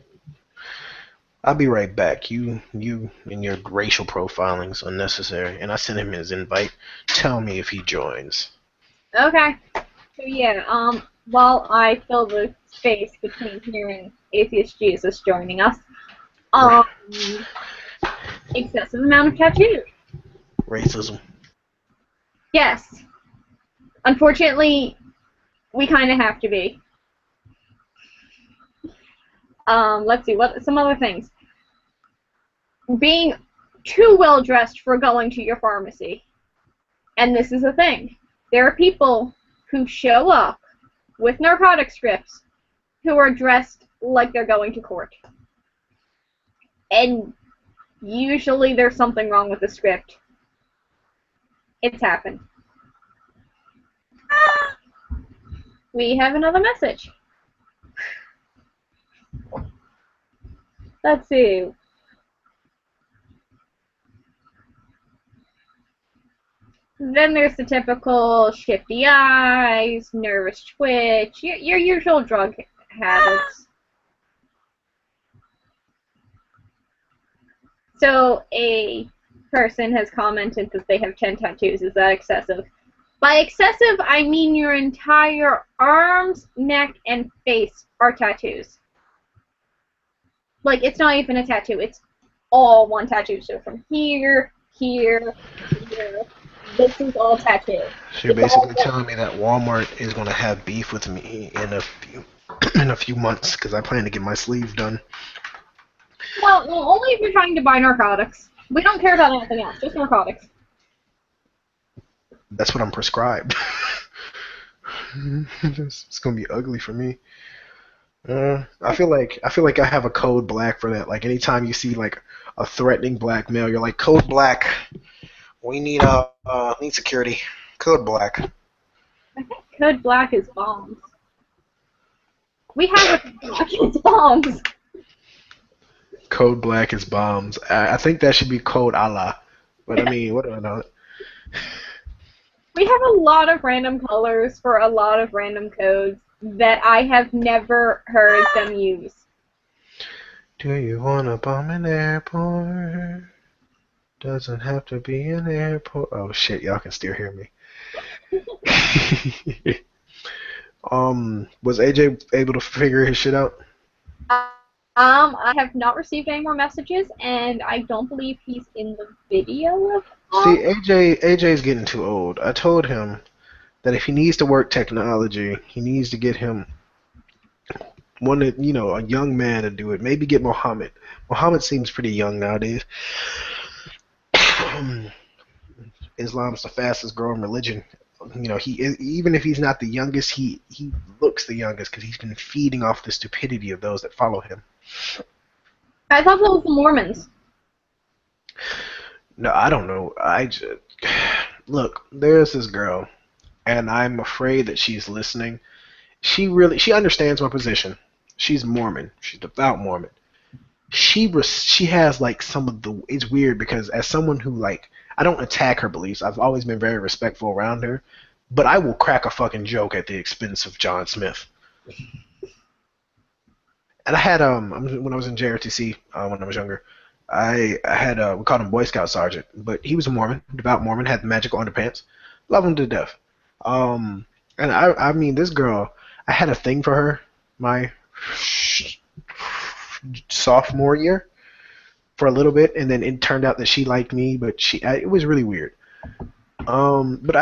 I'll be right back. You and your racial profiling's unnecessary. And I sent him his invite. Tell me if he joins. Okay. So yeah, while I fill the space between here and Atheist Jesus joining us, excessive amount of tattoos. Racism. Yes. Unfortunately, we kind of have to be. Let's see, what some other things. Being too well dressed for going to your pharmacy. And this is a thing. There are people who show up with narcotic scripts who are dressed like they're going to court. And usually there's something wrong with the script. It's happened. We have another message. Let's see. Then there's the typical shifty eyes, nervous twitch, your usual drug habits. So a person has commented that they have 10 tattoos. Is that excessive? By excessive, I mean your entire arms, neck, and face are tattoos. Like, it's not even a tattoo. It's all one tattoo. So from here, here, here. This is all tattoo. So you're basically telling me that Walmart is going to have beef with me in a few months because I plan to get my sleeve done. Well, only if you're trying to buy narcotics. We don't care about anything else, just narcotics. That's what I'm prescribed. It's going to be ugly for me. I feel like I have a code black for that. Like anytime you see like a threatening black male, you're like, code black. We need need security. Code black. I think code black is bombs. We have a black is bombs. Code black is bombs. I think that should be code Allah. But I mean, what do I know? We have a lot of random colors for a lot of random codes that I have never heard them use. Do you want to bomb an airport? Doesn't have to be an airport. Oh shit, y'all can still hear me. Was AJ able to figure his shit out? I have not received any more messages, and I don't believe he's in the video. See, AJ's getting too old. I told him that if he needs to work technology, he needs to get him one that, a young man to do it. Maybe get Muhammad. Muhammad seems pretty young nowadays. Islam's the fastest growing religion. Even if he's not the youngest, he looks the youngest because he's been feeding off the stupidity of those that follow him. I thought that was the Mormons. No, I don't know. Look, there's this girl, and I'm afraid that she's listening. She understands my position. She's Mormon. She's devout Mormon. She has like some of the. It's weird because as someone who I don't attack her beliefs. I've always been very respectful around her, but I will crack a fucking joke at the expense of John Smith. And I had when I was in JRTC when I was younger, I had we called him Boy Scout Sergeant, but he was a Mormon, devout Mormon, had magical underpants. Love him to death. And I mean, this girl, I had a thing for her my sophomore year for a little bit, and then it turned out that she liked me, but it was really weird. But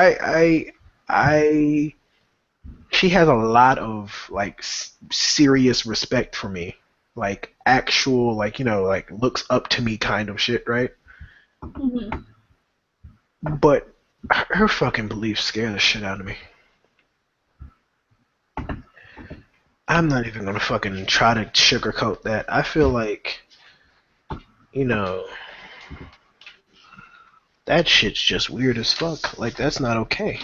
she has a lot of like serious respect for me, like actual, like like looks up to me kind of shit, right? Mm-hmm. But her fucking beliefs scare the shit out of me. I'm not even gonna fucking try to sugarcoat that. I feel like, you know, that shit's just weird as fuck. Like, that's not okay.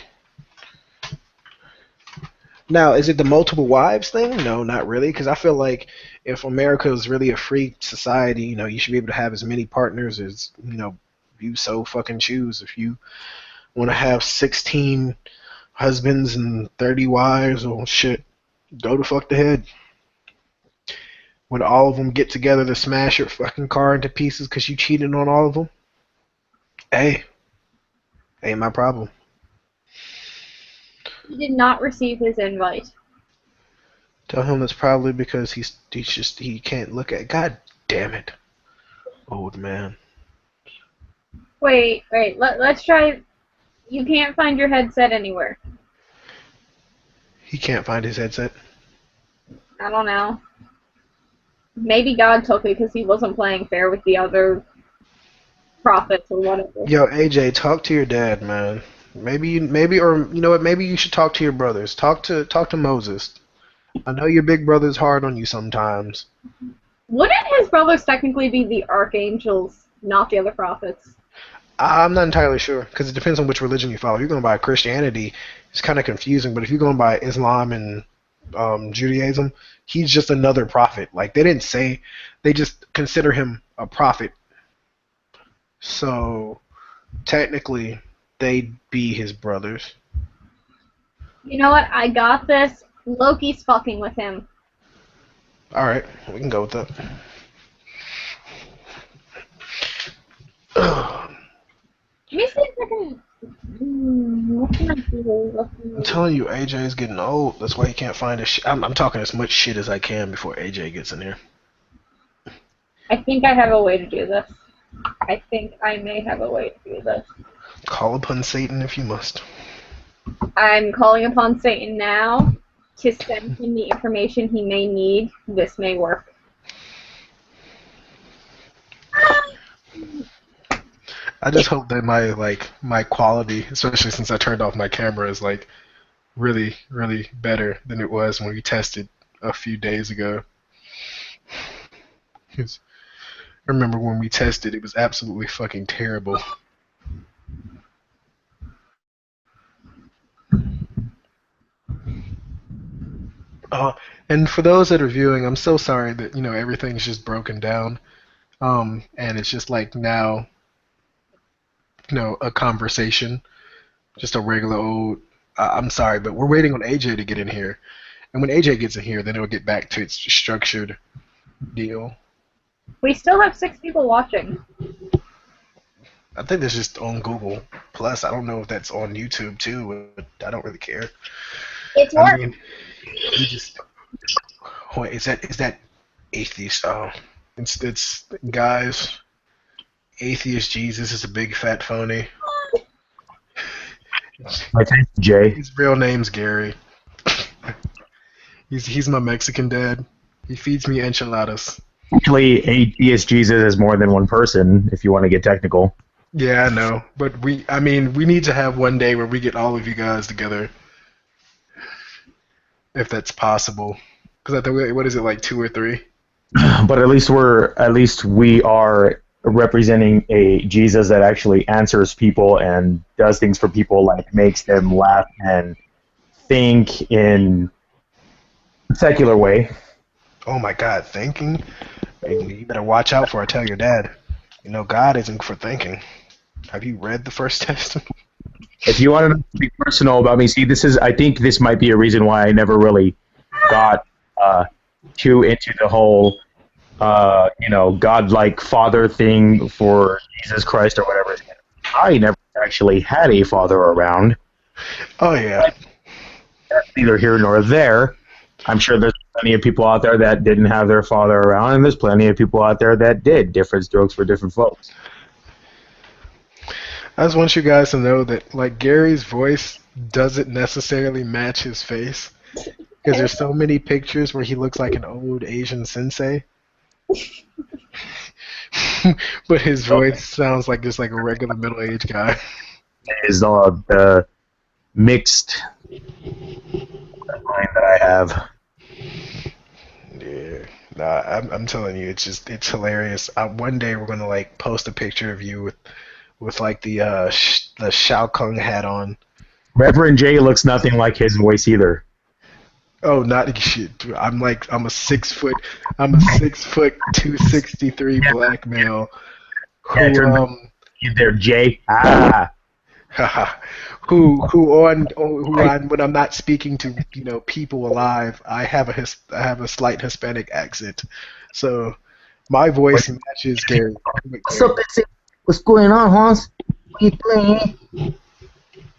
Now, is it the multiple wives thing? No, not really, because I feel like if America is really a free society, you should be able to have as many partners as, you so fucking choose. If you want to have 16 husbands and 30 wives, oh shit, go to fuck the head. When all of them get together to smash your fucking car into pieces because you cheated on all of them, hey, ain't my problem. He did not receive his invite. Tell him that's probably because he can't look at. God damn it, old man. Wait, let's try. You can't find your headset anywhere. He can't find his headset. I don't know. Maybe God took it because he wasn't playing fair with the other prophets or whatever. Yo, AJ, talk to your dad, man. Maybe, or you know what? Maybe you should talk to your brothers. Talk to Moses. I know your big brother's hard on you sometimes. Wouldn't his brothers technically be the archangels, not the other prophets? I'm not entirely sure, because it depends on which religion you follow. If you're going by Christianity, it's kind of confusing, but if you're going by Islam and Judaism, he's just another prophet. Like, they just consider him a prophet. So, technically, they'd be his brothers. You know what? I got this. Loki's fucking with him. Alright, we can go with that. Let me see if I can... what can I do? I'm telling you, AJ is getting old. That's why he can't find his shit. I'm talking as much shit as I can before AJ gets in here. I think I have a way to do this. I think I may have a way to do this. Call upon Satan if you must. I'm calling upon Satan now to send him the information he may need. This may work. I just hope that my quality, especially since I turned off my camera, is like really, really better than it was when we tested a few days ago. 'Cause I remember when we tested, it was absolutely fucking terrible. And for those that are viewing, I'm so sorry that everything's just broken down, and it's just like now, a conversation, just a regular old. I'm sorry, but we're waiting on AJ to get in here, and when AJ gets in here, then it'll get back to its structured deal. We still have 6 people watching. I think that's just on Google Plus. I don't know if that's on YouTube too, but I don't really care. It's I working. mean, you just wait. Is that Atheist? Oh, it's guys. Atheist Jesus is a big fat phony. My name's Jay. His real name's Gary. He's my Mexican dad. He feeds me enchiladas. Actually, Atheist Jesus is more than one person, if you want to get technical. Yeah, I know, but we need to have one day where we get all of you guys together, if that's possible. Because I think, what is it, like 2 or 3? But at least we are representing a Jesus that actually answers people and does things for people, like makes them laugh and think in a secular way. Oh my God, thinking? You better watch out for I tell your dad. God isn't for thinking. Have you read the First Testament? If you want to be personal about me, see, I think this might be a reason why I never really got too into the whole, God-like father thing for Jesus Christ or whatever. I never actually had a father around. Oh yeah. Neither here nor there. I'm sure there's plenty of people out there that didn't have their father around, and there's plenty of people out there that did. Different strokes for different folks. I just want you guys to know that like Gary's voice doesn't necessarily match his face because there's so many pictures where he looks like an old Asian sensei. But his voice sounds like just like a regular middle-aged guy. Is the mixed mind that I have. Yeah, nah, I'm telling you, it's hilarious. One day we're gonna like post a picture of you with like the Shao Kahn hat on. Reverend J looks nothing like his voice either. Oh, not shit. I'm a 6 foot 263 black male who There, Jay. Ah. who on when I'm not speaking to people alive, I have a slight Hispanic accent, so my voice matches Gary. What's up, what's going on, Hans? What are you playing?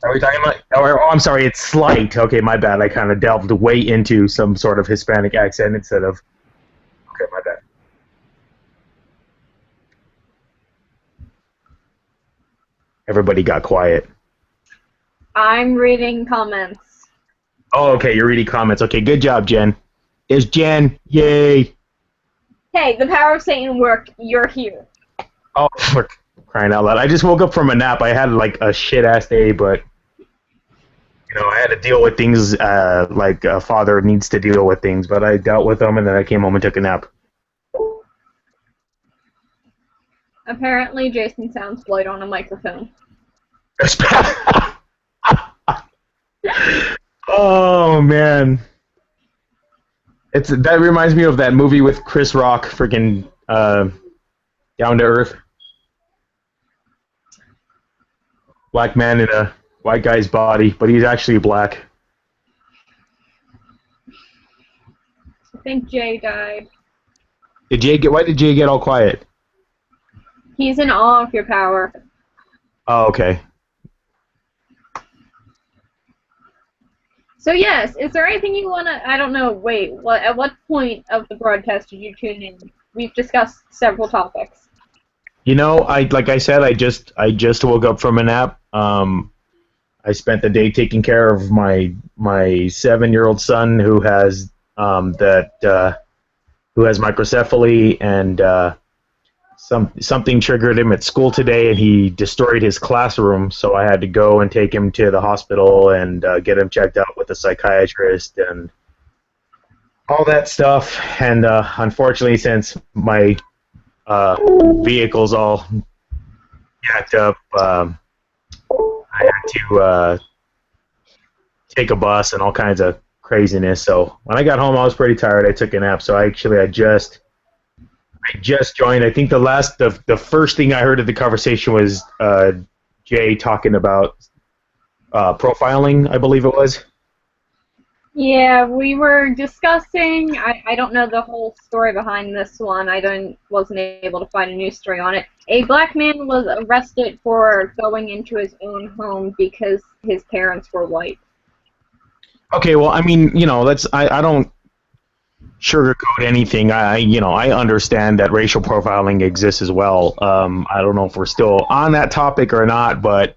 Are we talking about? Oh, I'm sorry, it's slight. Okay, my bad. I kind of delved way into some sort of Hispanic accent instead of. Okay, my bad. Everybody got quiet. I'm reading comments. Oh, okay, you're reading comments. Okay, good job, Jen. Is Jen? Yay! Hey, the power of Satan worked. You're here. Oh, for crying out loud! I just woke up from a nap. I had like a shit ass day, but I had to deal with things like a father needs to deal with things. But I dealt with them, and then I came home and took a nap. Apparently, Jason sounds blight on a microphone. Oh man, that reminds me of that movie with Chris Rock, freaking Down to Earth. Black man in a white guy's body, but he's actually black. I think Jay died. Why did Jay get all quiet? He's in awe of your power. Oh, okay. So yes, is there anything you wanna? I don't know. Wait, at what point of the broadcast did you tune in? We've discussed several topics. Like I said, I just woke up from a nap. I spent the day taking care of my 7-year-old son who has microcephaly, and something triggered him at school today, and he destroyed his classroom. So I had to go and take him to the hospital and get him checked out with a psychiatrist and all that stuff. And unfortunately, since my vehicle's all jacked up, I had to take a bus and all kinds of craziness. So when I got home, I was pretty tired. I took a nap. So I just joined. I think the first thing I heard of the conversation was Jay talking about profiling, I believe it was. Yeah, we were discussing. I don't know the whole story behind this one. Wasn't able to find a news story on it. A black man was arrested for going into his own home because his parents were white. Okay, well, I mean, I don't sugarcoat anything. I understand that racial profiling exists as well. I don't know if we're still on that topic or not, but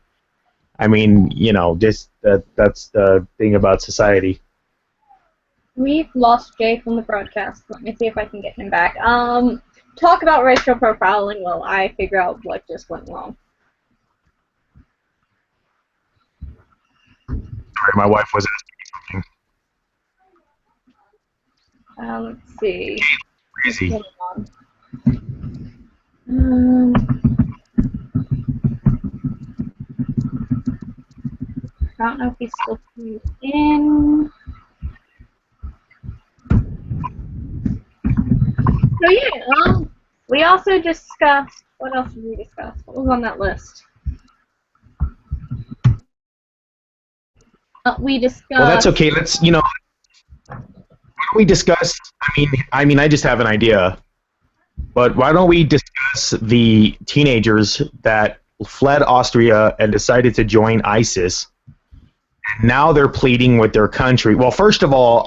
I mean, that's the thing about society. We've lost Jay from the broadcast. Let me see if I can get him back. Talk about racial profiling while I figure out what just went wrong. Sorry, my wife was asking me something. Let's see. Crazy. I don't know if he's still tuned in. So yeah, we also discussed, what else did we discuss? What was on that list? We discussed... Well, that's okay. Let's, we discuss, I mean, I just have an idea, but why don't we discuss the teenagers that fled Austria and decided to join ISIS, Now they're pleading with their country. Well, first of all,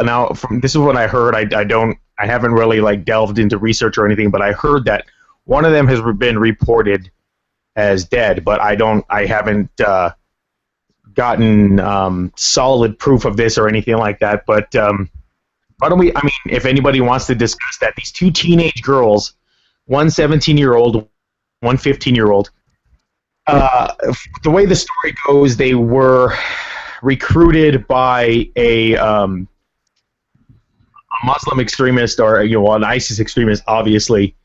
this is what I heard. I haven't really like delved into research or anything, but I heard that one of them has been reported as dead, but I haven't gotten solid proof of this or anything like that. But why don't we? I mean, if anybody wants to discuss that, these two teenage girls, one 17-year-old, one 15-year-old. The way the story goes, they were recruited by a Muslim extremist or an ISIS extremist, obviously.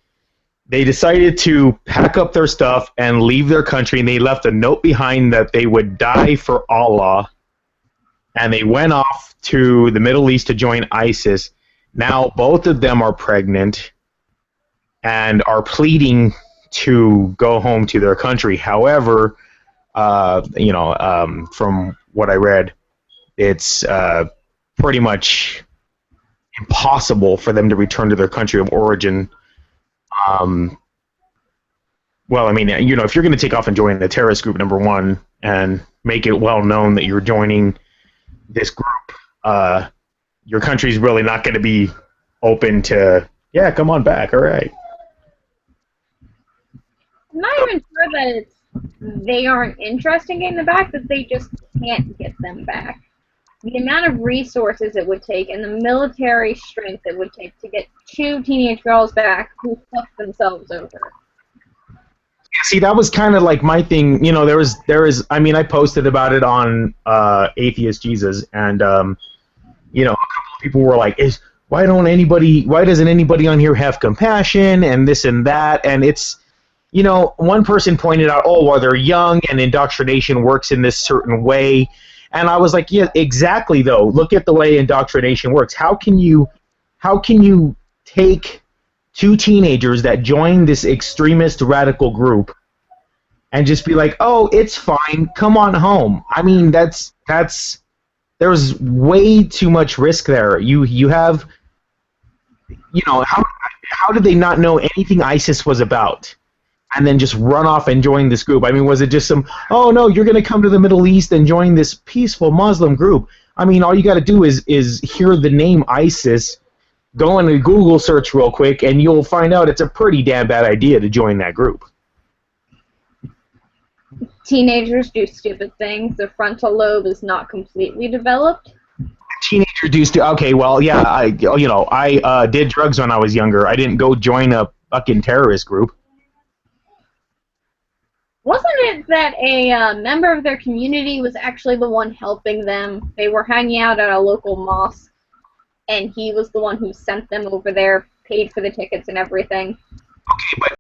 They decided to pack up their stuff and leave their country, and they left a note behind that they would die for Allah, and they went off to the Middle East to join ISIS. Now both of them are pregnant and are pleading to go home to their country. However, from what I read, it's pretty much impossible for them to return to their country of origin. Well, I mean, if you're going to take off and join the terrorist group, number one, and make it well known that you're joining this group, your country's really not going to be open to, yeah, come on back, all right. I'm not even sure that they aren't interested in getting them back, that they just can't get them back. The amount of resources it would take and the military strength it would take to get two teenage girls back who fucked themselves over. Yeah, see, that was kind of like my thing. There is. I mean, I posted about it on Atheist Jesus, and a couple of people were like, why doesn't anybody on here have compassion and this and that? And it's, one person pointed out, well, they're young and indoctrination works in this certain way. And I was like, yeah, exactly, though. Look at the way indoctrination works. How can you take two teenagers that join this extremist radical group and just be like, oh, it's fine, come on home? I mean, there's way too much risk there. You have, how did they not know anything ISIS was about? And then just run off and join this group? I mean, was it just oh no, you're going to come to the Middle East and join this peaceful Muslim group? I mean, all you got to do is hear the name ISIS, go in a Google search real quick, and you'll find out it's a pretty damn bad idea to join that group. Teenagers do stupid things. Their frontal lobe is not completely developed. Teenagers do okay, well, yeah, I did drugs when I was younger. I didn't go join a fucking terrorist group. Wasn't it that a member of their community was actually the one helping them? They were hanging out at a local mosque, and he was the one who sent them over there, paid for the tickets and everything. Okay, but